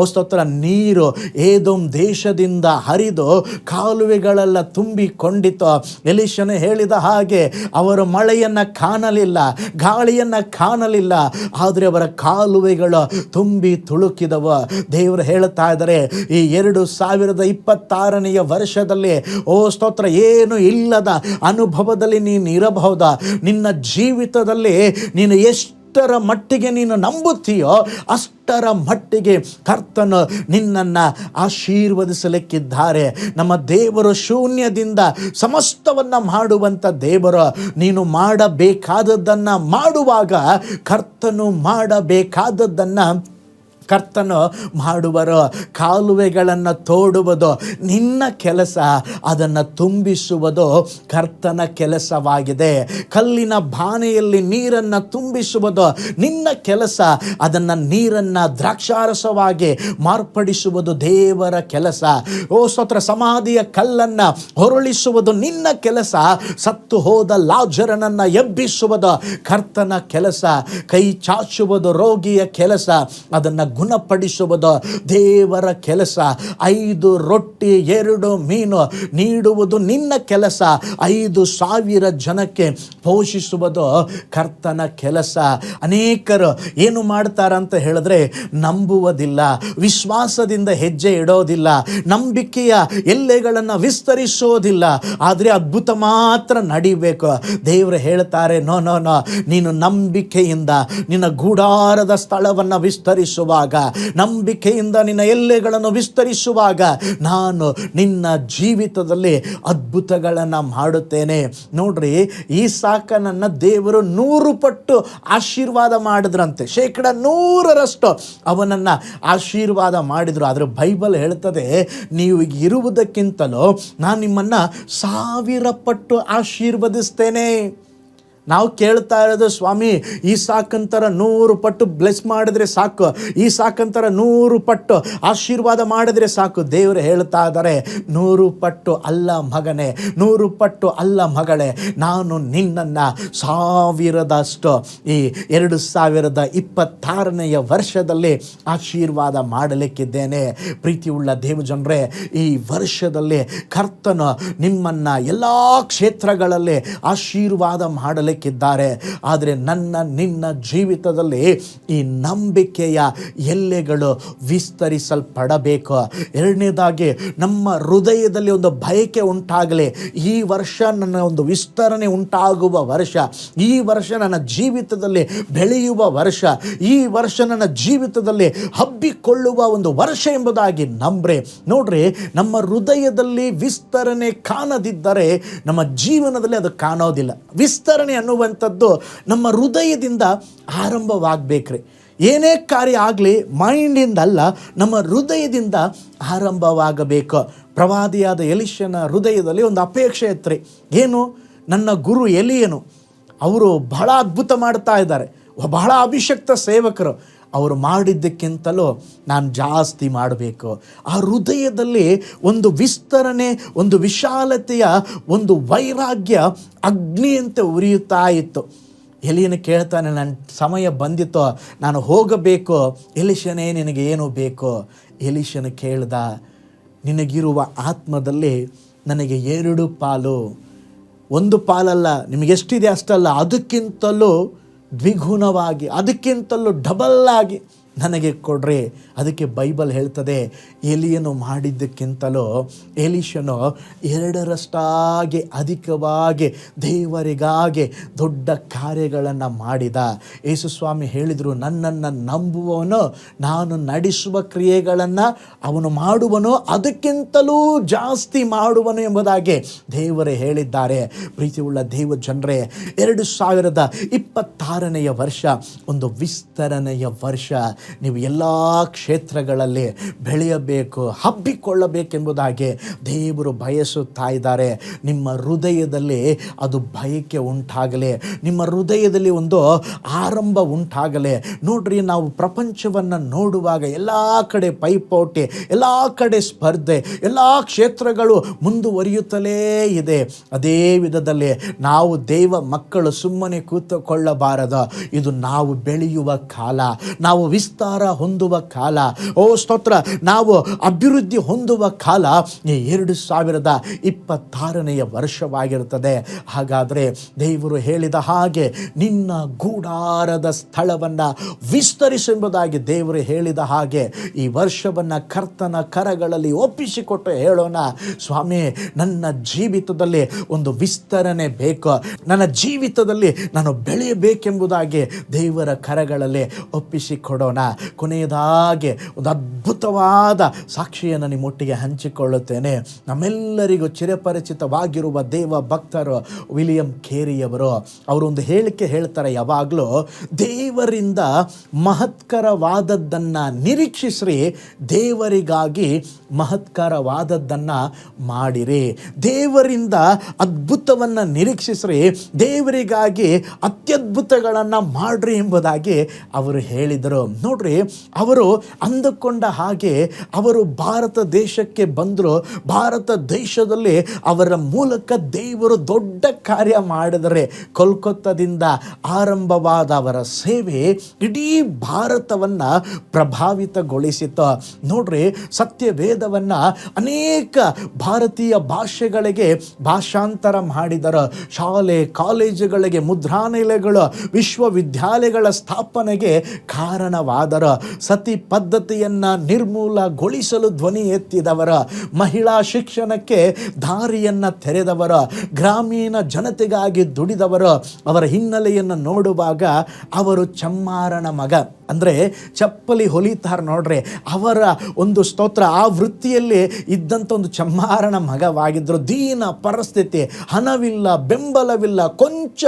ಸ್ತೋತ್ರ, ನೀರು ಏದೋಮ್ ದೇಶದಿಂದ ಹರಿದು ಕಾಲುವೆಗಳೆಲ್ಲ ತುಂಬಿಕೊಂಡಿತು. ಎಲೀಷನು ಹೇಳಿದ ಹಾಗೆ ಅವರು ಮಳೆಯನ್ನು ಕಾಣಲಿಲ್ಲ, ಗಾಳಿಯನ್ನು ಕಾಣಲಿಲ್ಲ, ಆದರೆ ಅವರ ಕಾಲುವೆಗಳು ತುಂಬಿ ತುಳುಕಿದವು. ದೇವರು ಹೇಳ್ತಾ ಇದ್ದಾರೆ, ಈ 2026ನೇ ವರ್ಷದಲ್ಲಿ ಸ್ತೋತ್ರ, ಏನು ಇಲ್ಲದ ಅನುಭವದಲ್ಲಿ ನೀನು ಇರಬಹುದಾ? ನಿನ್ನ ಜೀವಿತದಲ್ಲಿ ನೀನು ಎಷ್ಟು ಎಷ್ಟರ ಮಟ್ಟಿಗೆ ನೀನು ನಂಬುತ್ತೀಯೋ ಅಷ್ಟರ ಮಟ್ಟಿಗೆ ಕರ್ತನು ನಿನ್ನನ್ನು ಆಶೀರ್ವದಿಸಲಿಕ್ಕಿದ್ದಾರೆ. ನಮ್ಮ ದೇವರು ಶೂನ್ಯದಿಂದ ಸಮಸ್ತವನ್ನು ಮಾಡುವಂಥ ದೇವರು. ನೀನು ಮಾಡಬೇಕಾದದ್ದನ್ನು ಮಾಡುವಾಗ ಕರ್ತನು ಮಾಡಬೇಕಾದದ್ದನ್ನು ಕರ್ತನು ಮಾಡುವರು. ಕಾಲುವೆಗಳನ್ನು ತೋಡುವುದು ನಿನ್ನ ಕೆಲಸ, ಅದನ್ನು ತುಂಬಿಸುವುದು ಕರ್ತನ ಕೆಲಸವಾಗಿದೆ. ಕಲ್ಲಿನ ಬಾನೆಯಲ್ಲಿ ನೀರನ್ನು ತುಂಬಿಸುವುದು ನಿನ್ನ ಕೆಲಸ, ಅದನ್ನು ನೀರನ್ನು ದ್ರಾಕ್ಷಾರಸವಾಗಿ ಮಾರ್ಪಡಿಸುವುದು ದೇವರ ಕೆಲಸ. ಓ ಸ್ತೋತ್ರ. ಸಮಾಧಿಯ ಕಲ್ಲನ್ನು ಹೊರಳಿಸುವುದು ನಿನ್ನ ಕೆಲಸ, ಸತ್ತು ಹೋದ ಲಾಜರನನ್ನು ಎಬ್ಬಿಸುವುದು ಕರ್ತನ ಕೆಲಸ. ಕೈ ಚಾಚುವುದು ರೋಗಿಯ ಕೆಲಸ, ಅದನ್ನು ಗುಣಪಡಿಸುವುದು ದೇವರ ಕೆಲಸ. 5 ರೊಟ್ಟಿ 2 ಮೀನು ನೀಡುವುದು ನಿನ್ನ ಕೆಲಸ, 5,000 ಜನಕ್ಕೆ ಪೋಷಿಸುವುದು ಕರ್ತನ ಕೆಲಸ. ಅನೇಕರು ಏನು ಮಾಡ್ತಾರಂತ ಹೇಳಿದ್ರೆ, ನಂಬುವುದಿಲ್ಲ, ವಿಶ್ವಾಸದಿಂದ ಹೆಜ್ಜೆ ಇಡೋದಿಲ್ಲ, ನಂಬಿಕೆಯ ಎಲ್ಲೆಗಳನ್ನು ವಿಸ್ತರಿಸೋದಿಲ್ಲ. ಆದರೆ ಅದ್ಭುತ ಮಾತ್ರ ನಡಿಬೇಕು. ದೇವರು ಹೇಳ್ತಾರೆ, ನೋ ನೋ ನೋ, ನೀನು ನಂಬಿಕೆಯಿಂದ ನಿನ್ನ ಗೂಡಾರದ ಸ್ಥಳವನ್ನು ವಿಸ್ತರಿಸುವಾಗ, ನಂಬಿಕೆಯಿಂದ ನಿನ್ನ ಎಲ್ಲೆಗಳನ್ನು ವಿಸ್ತರಿಸುವಾಗ ನಾನು ನಿನ್ನ ಜೀವಿತದಲ್ಲಿ ಅದ್ಭುತಗಳನ್ನು ಮಾಡುತ್ತೇನೆ. ನೋಡ್ರಿ, ಈ ಸಾಕನನ್ನು ದೇವರು 100 ಪಟ್ಟು ಆಶೀರ್ವಾದ ಮಾಡಿದ್ರಂತೆ. 100% ಅವನನ್ನು ಆಶೀರ್ವಾದ ಮಾಡಿದರು. ಆದರೆ ಬೈಬಲ್ ಹೇಳ್ತದೆ, ನೀವು ಇರುವುದಕ್ಕಿಂತಲೂ ನಾನು ನಿಮ್ಮನ್ನು 1000 ಪಟ್ಟು ಆಶೀರ್ವದಿಸ್ತೇನೆ. ನಾವು ಕೇಳ್ತಾ ಇರೋದು, ಸ್ವಾಮಿ ಈ ಸಾಕಂತರ 100 ಪಟ್ಟು ಬ್ಲೆಸ್ ಮಾಡಿದ್ರೆ ಸಾಕು, ಈ ಸಾಕಂತರ 100 ಪಟ್ಟು ಆಶೀರ್ವಾದ ಮಾಡಿದ್ರೆ ಸಾಕು. ದೇವರು ಹೇಳ್ತಾ ಇದ್ದಾರೆ, 100 ಪಟ್ಟು ಅಲ್ಲ ಮಗನೇ, 100 ಪಟ್ಟು ಅಲ್ಲ ಮಗಳೇ, ನಾನು ನಿನ್ನನ್ನು 1000ದಷ್ಟು ಈ 2026ನೇ ವರ್ಷದಲ್ಲಿ ಆಶೀರ್ವಾದ ಮಾಡಲಿಕ್ಕಿದ್ದೇನೆ. ಪ್ರೀತಿಯುಳ್ಳ ದೇವಜನರೇ, ಈ ವರ್ಷದಲ್ಲಿ ಕರ್ತನು ನಿಮ್ಮನ್ನು ಎಲ್ಲ ಕ್ಷೇತ್ರಗಳಲ್ಲಿ ಆಶೀರ್ವಾದ ಮಾಡಲಿಕ್ಕೆ ಿದ್ದಾರೆ. ಆದರೆ ನಿನ್ನ ಜೀವಿತದಲ್ಲಿ ಈ ನಂಬಿಕೆಯ ಎಲ್ಲೆಗಳು ವಿಸ್ತರಿಸಲ್ಪಡಬೇಕು. ಎರಡನೇದಾಗಿ, ನಮ್ಮ ಹೃದಯದಲ್ಲಿ ಒಂದು ಬಯಕೆ ಉಂಟಾಗಲಿ. ಈ ವರ್ಷ ನನ್ನ ಒಂದು ವಿಸ್ತರಣೆ ಉಂಟಾಗುವ ವರ್ಷ, ಈ ವರ್ಷ ನನ್ನ ಜೀವಿತದಲ್ಲಿ ಬೆಳೆಯುವ ವರ್ಷ, ಈ ವರ್ಷ ನನ್ನ ಜೀವಿತದಲ್ಲಿ ಹಬ್ಬಿಕೊಳ್ಳುವ ಒಂದು ವರ್ಷ ಎಂಬುದಾಗಿ ನಂಬ್ರೆ. ನೋಡ್ರಿ, ನಮ್ಮ ಹೃದಯದಲ್ಲಿ ವಿಸ್ತರಣೆ ಕಾಣದಿದ್ದರೆ ನಮ್ಮ ಜೀವನದಲ್ಲಿ ಅದು ಕಾಣೋದಿಲ್ಲ. ವಿಸ್ತರಣೆ ಅನ್ನುವಂಥದ್ದು ನಮ್ಮ ಹೃದಯದಿಂದ ಆರಂಭವಾಗಬೇಕ್ರಿ. ಏನೇ ಕಾರ್ಯ ಆಗಲಿ ಮೈಂಡಿಂದ ಅಲ್ಲ, ನಮ್ಮ ಹೃದಯದಿಂದ ಆರಂಭವಾಗಬೇಕು. ಪ್ರವಾದಿಯಾದ ಎಲಿಷನ ಹೃದಯದಲ್ಲಿ ಒಂದು ಅಪೇಕ್ಷೆ ಇತ್ತು. ಏನು? ನನ್ನ ಗುರು ಎಲಿಯನು ಅವರು ಬಹಳ ಅದ್ಭುತ ಮಾಡ್ತಾ ಇದ್ದಾರೆ, ಬಹಳ ಅಭಿಷಕ್ತ ಸೇವಕರು, ಅವರು ಮಾಡಿದ್ದಕ್ಕಿಂತಲೂ ನಾನು ಜಾಸ್ತಿ ಮಾಡಬೇಕು. ಆ ಹೃದಯದಲ್ಲಿ ಒಂದು ವಿಸ್ತರಣೆ, ಒಂದು ವಿಶಾಲತೆಯ ಒಂದು ವೈರಾಗ್ಯ ಅಗ್ನಿಯಂತೆ ಉರಿಯುತ್ತಾ ಇತ್ತು. ಎಲಿಯನ ಕೇಳ್ತಾನೆ, ನನ್ನ ಸಮಯ ಬಂದಿತ್ತೋ, ನಾನು ಹೋಗಬೇಕು. ಎಲಿಷನೇ, ನಿನಗೆ ಏನು ಬೇಕು? ಎಲಿಷನ ಕೇಳ್ದ, ನಿನಗಿರುವ ಆತ್ಮದಲ್ಲಿ ನನಗೆ 2 ಪಾಲು, 1 ಪಾಲಲ್ಲ, ನಿಮಗೆಷ್ಟಿದೆ ಅಷ್ಟಲ್ಲ, ಅದಕ್ಕಿಂತಲೂ ದ್ವಿಗುಣವಾಗಿ, ಅದಕ್ಕಿಂತಲೂ ಡಬಲ್ ಆಗಿ ನನಗೆ ಕೊಡ್ರಿ. ಅದಕ್ಕೆ ಬೈಬಲ್ ಹೇಳ್ತದೆ, ಎಲಿಯನು ಮಾಡಿದ್ದಕ್ಕಿಂತಲೂ ಎಲಿಷನು 2ರಷ್ಟಾಗಿ ಅಧಿಕವಾಗಿ ದೇವರಿಗಾಗಿ ದೊಡ್ಡ ಕಾರ್ಯಗಳನ್ನು ಮಾಡಿದ. ಯೇಸು ಸ್ವಾಮಿ ಹೇಳಿದರು, ನನ್ನನ್ನು ನಂಬುವವನು ನಾನು ನಡೆಸುವ ಕ್ರಿಯೆಗಳನ್ನು ಅವನು ಮಾಡುವನು, ಅದಕ್ಕಿಂತಲೂ ಜಾಸ್ತಿ ಮಾಡುವನು ಎಂಬುದಾಗಿ ದೇವರೇ ಹೇಳಿದ್ದಾರೆ. ಪ್ರೀತಿಯುಳ್ಳ ದೇವ ಜನರೇ, 2026ನೇ ವರ್ಷ ಒಂದು ವಿಸ್ತರಣೆಯ ವರ್ಷ. ನೀವು ಎಲ್ಲ ಕ್ಷೇತ್ರಗಳಲ್ಲಿ ಬೆಳೆಯಬೇಕು, ಹಬ್ಬಿಕೊಳ್ಳಬೇಕೆಂಬುದಾಗಿ ದೇವರು ಬಯಸುತ್ತಾ ಇದ್ದಾರೆ. ನಿಮ್ಮ ಹೃದಯದಲ್ಲಿ ಅದು ಬಯಕೆ ಉಂಟಾಗಲಿ, ನಿಮ್ಮ ಹೃದಯದಲ್ಲಿ ಒಂದು ಆರಂಭ ಉಂಟಾಗಲಿ. ನೋಡ್ರಿ, ನಾವು ಪ್ರಪಂಚವನ್ನು ನೋಡುವಾಗ ಎಲ್ಲ ಕಡೆ ಪೈಪೋಟಿ, ಎಲ್ಲ ಕಡೆ ಸ್ಪರ್ಧೆ, ಎಲ್ಲ ಕ್ಷೇತ್ರಗಳು ಮುಂದುವರಿಯುತ್ತಲೇ ಇದೆ. ಅದೇ ವಿಧದಲ್ಲಿ ನಾವು ದೇವ ಮಕ್ಕಳು ಸುಮ್ಮನೆ ಕೂತುಕೊಳ್ಳಬಾರದು. ಇದು ನಾವು ಬೆಳೆಯುವ ಕಾಲ, ನಾವು ವಿಸ್ತಾರ ಹೊಂದುವ ಕಾಲ. ಓ ಸ್ತೋತ್ರ, ನಾವು ಅಭಿವೃದ್ಧಿ ಹೊಂದುವ ಕಾಲ ಈ 2026ನೇ ವರ್ಷವಾಗಿರುತ್ತದೆ. ಹಾಗಾದರೆ ದೇವರು ಹೇಳಿದ ಹಾಗೆ ನಿನ್ನ ಗೂಡಾರದ ಸ್ಥಳವನ್ನು ವಿಸ್ತರಿಸೆಂಬುದಾಗಿ ದೇವರು ಹೇಳಿದ ಹಾಗೆ ಈ ವರ್ಷವನ್ನು ಕರ್ತನ ಕರಗಳಲ್ಲಿ ಒಪ್ಪಿಸಿಕೊಟ್ಟು ಹೇಳೋಣ, ಸ್ವಾಮಿ ನನ್ನ ಜೀವಿತದಲ್ಲಿ ಒಂದು ವಿಸ್ತರಣೆ ಬೇಕು, ನನ್ನ ಜೀವಿತದಲ್ಲಿ ನಾನು ಬೆಳೆಯಬೇಕೆಂಬುದಾಗಿ ದೇವರ ಕರಗಳಲ್ಲಿ ಒಪ್ಪಿಸಿಕೊಡೋಣ. ಕೊನೆಯದಾಗಿ ಒಂದು ಅದ್ಭುತವಾದ ಸಾಕ್ಷಿಯನ್ನು ನಿಮ್ಮೊಟ್ಟಿಗೆ ಹಂಚಿಕೊಳ್ಳುತ್ತೇನೆ. ನಮ್ಮೆಲ್ಲರಿಗೂ ಚಿರಪರಿಚಿತವಾಗಿರುವ ದೇವ ಭಕ್ತರು ವಿಲಿಯಂ ಕೇರಿಯವರು, ಅವರು ಒಂದು ಹೇಳಿಕೆ ಹೇಳ್ತಾರೆ, ಯಾವಾಗಲೂ ದೇವರಿಂದ ಮಹತ್ಕರವಾದದ್ದನ್ನು ನಿರೀಕ್ಷಿಸ್ರಿ, ದೇವರಿಗಾಗಿ ಮಹತ್ಕರವಾದದ್ದನ್ನು ಮಾಡಿರಿ. ದೇವರಿಂದ ಅದ್ಭುತವನ್ನು ನಿರೀಕ್ಷಿಸ್ರಿ, ದೇವರಿಗಾಗಿ ಅತ್ಯದ್ಭುತಗಳನ್ನು ಮಾಡ್ರಿ ಎಂಬುದಾಗಿ ಅವರು ಹೇಳಿದರು. ನೋಡ್ರಿ, ಅವರು ಅಂದುಕೊಂಡ ಹಾಗೆ ಅವರು ಭಾರತ ದೇಶಕ್ಕೆ ಬಂದರು. ಭಾರತ ದೇಶದಲ್ಲಿ ಅವರ ಮೂಲಕ ದೇವರು ದೊಡ್ಡ ಕಾರ್ಯ ಮಾಡಿದರೆ. ಕೋಲ್ಕತ್ತಾದಿಂದ ಆರಂಭವಾದ ಅವರ ಸೇವೆ ಇಡೀ ಭಾರತವನ್ನು ಪ್ರಭಾವಿತಗೊಳಿಸಿತು. ನೋಡ್ರಿ, ಸತ್ಯವೇದವನ್ನು ಅನೇಕ ಭಾರತೀಯ ಭಾಷೆಗಳಿಗೆ ಭಾಷಾಂತರ ಮಾಡಿದರು. ಶಾಲೆ ಕಾಲೇಜುಗಳಿಗೆ, ಮುದ್ರಾಲಯಗಳು, ವಿಶ್ವವಿದ್ಯಾಲಯಗಳ ಸ್ಥಾಪನೆಗೆ ಕಾರಣವಾದರು. ಸತಿ ಪದ್ಧತಿಯನ್ನು ನಿರ್ಮೂಲಗೊಳಿಸಲು ಧ್ವನಿ ಎತ್ತಿದವರ, ಮಹಿಳಾ ಶಿಕ್ಷಣಕ್ಕೆ ದಾರಿಯನ್ನು ತೆರೆದವರ, ಗ್ರಾಮೀಣ ಜನತೆಗಾಗಿ ದುಡಿದವರು. ಅವರ ಹಿನ್ನೆಲೆಯನ್ನು ನೋಡುವಾಗ ಅವರು ಚಮ್ಮಾರನ ಮಗ, ಅಂದರೆ ಚಪ್ಪಲಿ ಹೊಲಿತಾರೆ ನೋಡ್ರಿ, ಅವರ ಒಂದು ಸ್ತೋತ್ರ ಆ ವೃತ್ತಿಯಲ್ಲಿ ಇದ್ದಂಥ ಒಂದು ಚಮ್ಮಾರನ ಮಗವಾಗಿದ್ದರು. ದೀನ ಪರಿಸ್ಥಿತಿ, ಹಣವಿಲ್ಲ, ಬೆಂಬಲವಿಲ್ಲ, ಕೊಂಚ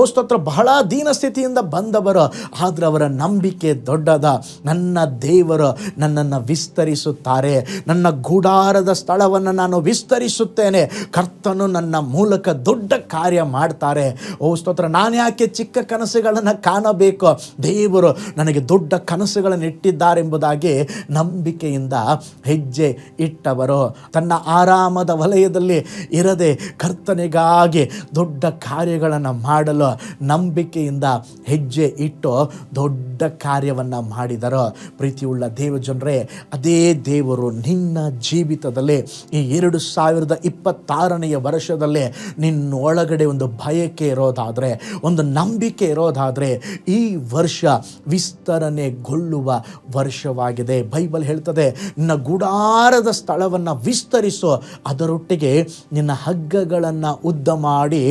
ಸ್ತೋತ್ರ ಬಹಳ ದೀನ ಸ್ಥಿತಿಯಿಂದ ಬಂದವರು. ಆದರೆ ಅವರ ನಂಬಿಕೆ ದೊಡ್ಡದ. ನನ್ನ ದೇವರು ನನ್ನನ್ನು ವಿಸ್ತರಿಸುತ್ತಾರೆ, ನನ್ನ ಗೂಡಾರದ ಸ್ಥಳವನ್ನು ನಾನು ವಿಸ್ತರಿಸುತ್ತೇನೆ, ಕರ್ತನು ನನ್ನ ಮೂಲಕ ದೊಡ್ಡ ಕಾರ್ಯ ಮಾಡ್ತಾರೆ. ಸ್ತೋತ್ರ, ನಾನು ಯಾಕೆ ಚಿಕ್ಕ ಕನಸುಗಳನ್ನು ಕಾಣಬೇಕು, ದೇವರು ನನಗೆ ದೊಡ್ಡ ಕನಸುಗಳನ್ನು ಇಟ್ಟಿದ್ದಾರೆ ಎಂಬುದಾಗಿ ನಂಬಿಕೆಯಿಂದ ಹೆಜ್ಜೆ ಇಟ್ಟವರು. ತನ್ನ ಆರಾಮದ ವಲಯದಲ್ಲಿ ಇರದೆ ಕರ್ತನಿಗಾಗಿ ದೊಡ್ಡ ಕಾರ್ಯಗಳನ್ನು ಮಾಡಲು ನಂಬಿಕೆಯಿಂದ ಹೆಜ್ಜೆ ಇಟ್ಟು ದೊಡ್ಡ ಕಾರ್ಯವನ್ನು ಮಾಡಿದರು. ಪ್ರೀತಿಯುಳ್ಳ ದೇವಜನರೇ, ಅದೇ ದೇವರು ನಿನ್ನ ಜೀವಿತದಲ್ಲಿ ಈ 2026ನೇ ವರ್ಷದಲ್ಲಿ ನಿನ್ನ ಒಳಗಡೆ ಒಂದು ಬಯಕೆ ಇರೋದಾದರೆ, ಒಂದು ನಂಬಿಕೆ ಇರೋದಾದರೆ, ಈ ವರ್ಷ ವಿಸ್ತರಣೆಗೊಳ್ಳುವ ವರ್ಷವಾಗಿದೆ. ಬೈಬಲ್ ಹೇಳ್ತದೆ, ನಿನ್ನ ಗುಡಾರದ ಸ್ಥಳವನ್ನು ವಿಸ್ತರಿಸು, ಅದರೊಟ್ಟಿಗೆ ನಿನ್ನ ಹಗ್ಗಗಳನ್ನು ಉದ್ದ ಮಾಡಿ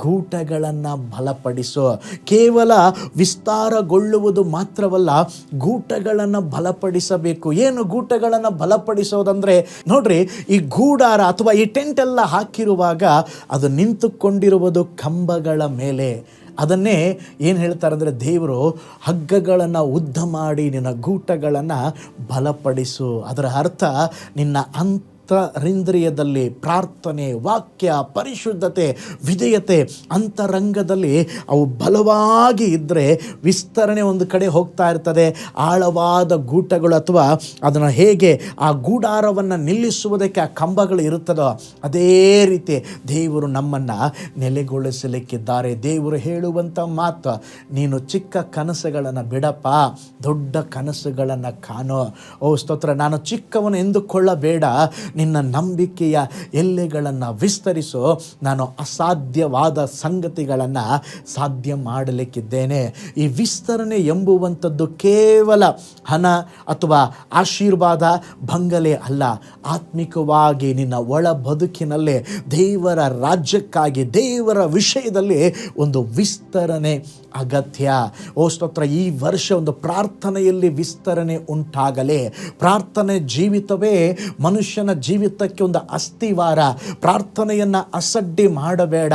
ಗೂಟಗಳನ್ನು ಬಲಪಡಿಸು. ಕೇವಲ ವಿಸ್ತಾರಗೊಳ್ಳುವುದು ಮಾತ್ರವಲ್ಲ, ಗೂಟಗಳನ್ನು ಬಲಪಡಿಸಬೇಕು. ಏನು ಗೂಟಗಳನ್ನು ಬಲಪಡಿಸೋದಂದ್ರೆ, ನೋಡ್ರಿ, ಈ ಗೂಡಾರ ಅಥವಾ ಈ ಟೆಂಟ್ ಎಲ್ಲ ಹಾಕಿರುವಾಗ ಅದು ನಿಂತುಕೊಂಡಿರುವುದು ಕಂಬಗಳ ಮೇಲೆ. ಅದನ್ನೇ ಏನು ಹೇಳ್ತಾರೆ ಅಂದರೆ, ದೇವರು ಹಗ್ಗಗಳನ್ನು ಉದ್ದ ಮಾಡಿ ನಿನ್ನ ಗೂಟಗಳನ್ನು ಬಲಪಡಿಸು. ಅದರ ಅರ್ಥ ನಿನ್ನ ಅಂತರಿಂದ್ರಿಯದಲ್ಲಿ ಪ್ರಾರ್ಥನೆ, ವಾಕ್ಯ, ಪರಿಶುದ್ಧತೆ, ವಿಧೇಯತೆ, ಅಂತರಂಗದಲ್ಲಿ ಅವು ಬಲವಾಗಿ ಇದ್ದರೆ ವಿಸ್ತರಣೆ ಒಂದು ಕಡೆ ಹೋಗ್ತಾ ಇರ್ತದೆ. ಆಳವಾದ ಗೂಟಗಳು ಅಥವಾ ಅದನ್ನು ಹೇಗೆ ಆ ಗೂಡಾರವನ್ನು ನಿಲ್ಲಿಸುವುದಕ್ಕೆ ಆ ಕಂಬಗಳು ಇರುತ್ತದೋ ಅದೇ ರೀತಿ ದೇವರು ನಮ್ಮನ್ನು ನೆಲೆಗೊಳಿಸಲಿಕ್ಕಿದ್ದಾರೆ. ದೇವರು ಹೇಳುವಂಥ ಮಾತು, ನೀನು ಚಿಕ್ಕ ಕನಸುಗಳನ್ನು ಬಿಡಪ್ಪ, ದೊಡ್ಡ ಕನಸುಗಳನ್ನು ಕಾಣೋ. ಸ್ತೋತ್ರ, ನಾನು ಚಿಕ್ಕವನು ಎಂದುಕೊಳ್ಳಬೇಡ, ನಿನ್ನ ನಂಬಿಕೆಯ ಎಲ್ಲೆಗಳನ್ನು ವಿಸ್ತರಿಸು, ನಾನು ಅಸಾಧ್ಯವಾದ ಸಂಗತಿಗಳನ್ನು ಸಾಧ್ಯ ಮಾಡಲಿಕ್ಕಿದ್ದೇನೆ. ಈ ವಿಸ್ತರಣೆ ಎಂಬುವಂಥದ್ದು ಕೇವಲ ಹಣ ಅಥವಾ ಆಶೀರ್ವಾದ, ಬಂಗಲೆ ಅಲ್ಲ. ಆತ್ಮಿಕವಾಗಿ ನಿನ್ನ ಒಳ ಬದುಕಿನಲ್ಲಿ ದೇವರ ರಾಜ್ಯಕ್ಕಾಗಿ, ದೇವರ ವಿಷಯದಲ್ಲಿ ಒಂದು ವಿಸ್ತರಣೆ ಅಗತ್ಯ. ಸ್ತೋತ್ರ, ಈ ವರ್ಷ ಒಂದು ಪ್ರಾರ್ಥನೆಯಲ್ಲಿ ವಿಸ್ತರಣೆ ಉಂಟಾಗಲಿ. ಪ್ರಾರ್ಥನೆ ಜೀವಿತವೇ ಮನುಷ್ಯನ ಜೀವಿತಕ್ಕೆ ಒಂದು ಅಸ್ಥಿವಾರ. ಪ್ರಾರ್ಥನೆಯನ್ನು ಅಸಡ್ಡಿ ಮಾಡಬೇಡ.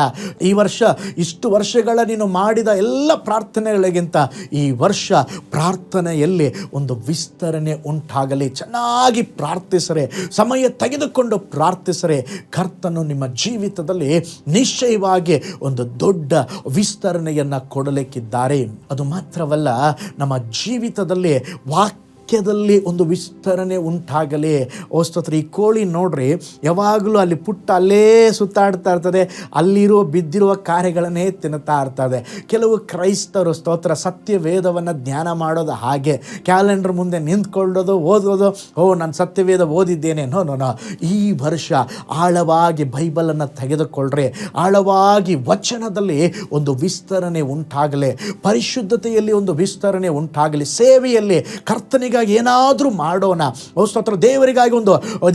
ಈ ವರ್ಷ ಇಷ್ಟು ವರ್ಷಗಳ ನೀನು ಮಾಡಿದ ಎಲ್ಲ ಪ್ರಾರ್ಥನೆಗಳಿಗಿಂತ ಈ ವರ್ಷ ಪ್ರಾರ್ಥನೆಯಲ್ಲಿ ಒಂದು ವಿಸ್ತರಣೆ ಉಂಟಾಗಲಿ. ಚೆನ್ನಾಗಿ ಪ್ರಾರ್ಥಿಸರೆ, ಸಮಯ ತೆಗೆದುಕೊಂಡು ಪ್ರಾರ್ಥಿಸರೆ, ಕರ್ತನು ನಿಮ್ಮ ಜೀವಿತದಲ್ಲಿ ನಿಶ್ಚಯವಾಗಿ ಒಂದು ದೊಡ್ಡ ವಿಸ್ತರಣೆಯನ್ನು ಕೊಡಲಿಕ್ಕಿದ್ದಾರೆ. ಅದು ಮಾತ್ರವಲ್ಲ, ನಮ್ಮ ಜೀವಿತದಲ್ಲಿ ವಾಕ್ಯ ವಾಕ್ಯದಲ್ಲಿ ಒಂದು ವಿಸ್ತರಣೆ ಉಂಟಾಗಲಿ. ಸ್ತೋತ್ರ. ಈ ಕೋಳಿ ನೋಡ್ರಿ, ಯಾವಾಗಲೂ ಅಲ್ಲಿ ಪುಟ್ಟ ಅಲ್ಲೇ ಸುತ್ತಾಡ್ತಾ ಇರ್ತದೆ, ಅಲ್ಲಿರುವ ಬಿದ್ದಿರುವ ಕಾರ್ಯಗಳನ್ನೇ ತಿನ್ನುತ್ತಾ ಇರ್ತದೆ. ಕೆಲವು ಕ್ರೈಸ್ತರು ಸ್ತೋತ್ರ ಸತ್ಯವೇದವನ್ನು ಜ್ಞಾನ ಮಾಡೋದು ಹಾಗೆ, ಕ್ಯಾಲೆಂಡರ್ ಮುಂದೆ ನಿಂತ್ಕೊಳ್ಳೋದು, ಓದೋದು, ನಾನು ಸತ್ಯವೇದ ಓದಿದ್ದೇನೆ. ನೋ. ಈ ವರ್ಷ ಆಳವಾಗಿ ಬೈಬಲನ್ನು ತೆಗೆದುಕೊಳ್ಳ್ರಿ, ಆಳವಾಗಿ ವಚನದಲ್ಲಿ ಒಂದು ವಿಸ್ತರಣೆ ಉಂಟಾಗಲಿ, ಪರಿಶುದ್ಧತೆಯಲ್ಲಿ ಒಂದು ವಿಸ್ತರಣೆ ಉಂಟಾಗಲಿ, ಸೇವೆಯಲ್ಲಿ ಕರ್ತನಿಗಾಗಿ ಏನಾದರೂ ಮಾಡೋಣ. ಸ್ತೋತ್ರ. ದೇವರಿಗಾಗಿ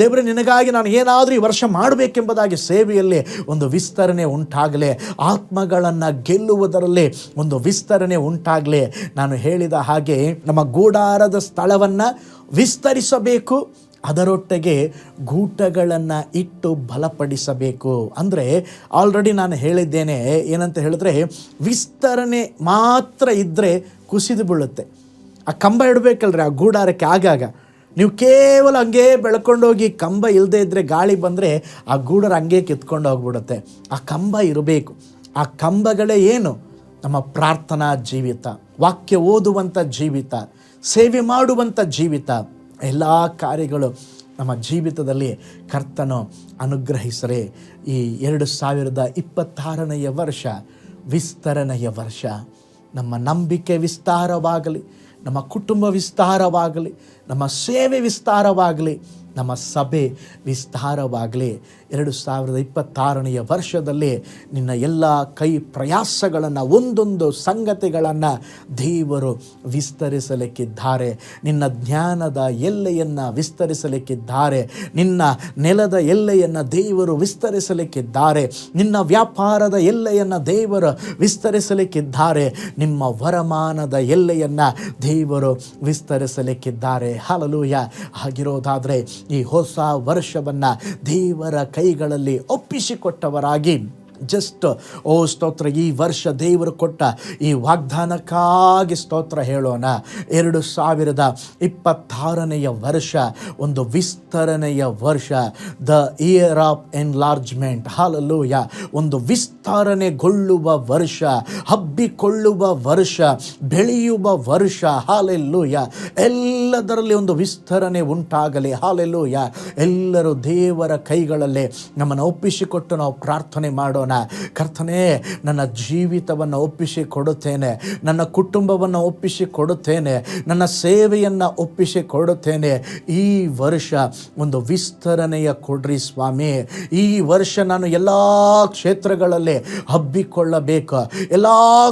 ದೇವರೇ ನಿನಗಾಗಿ ನಾನು ಏನಾದರೂ ಈ ವರ್ಷ ಮಾಡಬೇಕೆಂಬುದಾಗಿ ಸೇವೆಯಲ್ಲಿ ಒಂದು ವಿಸ್ತರಣೆ ಉಂಟಾಗಲಿ, ಆತ್ಮಗಳನ್ನು ಗೆಲ್ಲುವುದರಲ್ಲಿ ಒಂದು ವಿಸ್ತರಣೆ ಉಂಟಾಗಲಿ. ನಾನು ಹೇಳಿದ ಹಾಗೆ ನಮ್ಮ ಗೂಡಾರದ ಸ್ಥಳವನ್ನು ವಿಸ್ತರಿಸಬೇಕು, ಅದರೊಟ್ಟಿಗೆ ಗೂಟಗಳನ್ನು ಇಟ್ಟು ಬಲಪಡಿಸಬೇಕು. ಅಂದರೆ ಆಲ್ರೆಡಿ ನಾನು ಹೇಳಿದ್ದೇನೆ, ಏನಂತ ಹೇಳಿದ್ರೆ ವಿಸ್ತರಣೆ ಮಾತ್ರ ಇದ್ದರೆ ಕುಸಿದು ಬೀಳುತ್ತೆ. ಆ ಕಂಬ ಇಡಬೇಕಲ್ರಿ ಆ ಗೂಡಾರಕ್ಕೆ. ಆಗಾಗ ನೀವು ಕೇವಲ ಹಂಗೆ ಬೆಳ್ಕೊಂಡೋಗಿ ಕಂಬ ಇಲ್ಲದೆ ಇದ್ದರೆ ಗಾಳಿ ಬಂದರೆ ಆ ಗೂಡರ ಹಂಗೆ ಕಿತ್ಕೊಂಡು ಹೋಗ್ಬಿಡುತ್ತೆ. ಆ ಕಂಬ ಇರಬೇಕು. ಆ ಕಂಬಗಳೇ ಏನು? ನಮ್ಮ ಪ್ರಾರ್ಥನಾ ಜೀವಿತ, ವಾಕ್ಯ ಓದುವಂಥ ಜೀವಿತ, ಸೇವೆ ಮಾಡುವಂಥ ಜೀವಿತ, ಎಲ್ಲ ಕಾರ್ಯಗಳು ನಮ್ಮ ಜೀವಿತದಲ್ಲಿ ಕರ್ತನು ಅನುಗ್ರಹಿಸರೆ ಈ 2026ನೇ ವರ್ಷ ವಿಸ್ತರಣೆಯ ವರ್ಷ. ನಮ್ಮ ನಂಬಿಕೆ ವಿಸ್ತಾರವಾಗಲಿ, ನಮ್ಮ ಕುಟುಂಬ ವಿಸ್ತಾರವಾಗಲಿ, ನಮ್ಮ ಸೇವೆ ವಿಸ್ತಾರವಾಗಲಿ, ನಮ್ಮ ಸಭೆ ವಿಸ್ತಾರವಾಗಲಿ. 2026ನೇ ವರ್ಷದಲ್ಲಿ ನಿನ್ನ ಎಲ್ಲ ಕೈ ಪ್ರಯಾಸಗಳನ್ನು, ಒಂದೊಂದು ಸಂಗತಿಗಳನ್ನು ದೇವರು ವಿಸ್ತರಿಸಲಿಕ್ಕಿದ್ದಾರೆ. ನಿನ್ನ ಜ್ಞಾನದ ಎಲ್ಲೆಯನ್ನು ವಿಸ್ತರಿಸಲಿಕ್ಕಿದ್ದಾರೆ. ನಿನ್ನ ನೆಲದ ಎಲ್ಲೆಯನ್ನು ದೇವರು ವಿಸ್ತರಿಸಲಿಕ್ಕಿದ್ದಾರೆ. ನಿನ್ನ ವ್ಯಾಪಾರದ ಎಲ್ಲೆಯನ್ನು ದೇವರು ವಿಸ್ತರಿಸಲಿಕ್ಕಿದ್ದಾರೆ. ನಿಮ್ಮ ವರಮಾನದ ಎಲ್ಲೆಯನ್ನು ದೇವರು ವಿಸ್ತರಿಸಲಿಕ್ಕಿದ್ದಾರೆ. ಹಲ್ಲೆಲೂಯಾ. ಹಾಗಿರೋದಾದರೆ ಈ ಹೊಸ ವರ್ಷವನ್ನು ದೇವರ ಕೈಗಳಲ್ಲಿ ಒಪ್ಪಿಸಿಕೊಟ್ಟವರಾಗಿ ಸ್ತೋತ್ರ. ಈ ವರ್ಷ ದೇವರು ಕೊಟ್ಟ ಈ ವಾಗ್ದಾನಕ್ಕಾಗಿ ಸ್ತೋತ್ರ ಹೇಳೋಣ. 2026ನೇ ವರ್ಷ ಒಂದು ವಿಸ್ತರಣೆಯ ವರ್ಷ, the year of enlargement. Hallelujah. ಒಂದು ವಿಸ್ತರಣೆಗೊಳ್ಳುವ ವರ್ಷ, ಹಬ್ಬಿಕೊಳ್ಳುವ ವರ್ಷ, ಬೆಳೆಯುವ ವರ್ಷ. ಹಲ್ಲೆಲೂಯಾ. ಎಲ್ಲದರಲ್ಲಿ ಒಂದು ವಿಸ್ತರಣೆ ಉಂಟಾಗಲಿ. ಹಲ್ಲೆಲೂಯಾ. ಎಲ್ಲರೂ ದೇವರ ಕೈಗಳಲ್ಲಿ ನಮ್ಮನ್ನು ಒಪ್ಪಿಸಿಕೊಟ್ಟು ನಾವು ಪ್ರಾರ್ಥನೆ ಮಾಡೋಣ. ಕರ್ತನೇ, ನನ್ನ ಜೀವಿತವನ್ನು ಒಪ್ಪಿಸಿ ಕೊಡುತ್ತೇನೆ, ನನ್ನ ಕುಟುಂಬವನ್ನು ಒಪ್ಪಿಸಿ ಕೊಡುತ್ತೇನೆ, ನನ್ನ ಸೇವೆಯನ್ನು ಒಪ್ಪಿಸಿ ಕೊಡುತ್ತೇನೆ. ಈ ವರ್ಷ ಒಂದು ವಿಸ್ತರಣೆಯ ಕೊಡ್ರಿ ಸ್ವಾಮಿ. ಈ ವರ್ಷ ನಾನು ಎಲ್ಲ ಕ್ಷೇತ್ರಗಳಲ್ಲಿ ಹಬ್ಬಿಕೊಳ್ಳಬೇಕು, ಎಲ್ಲ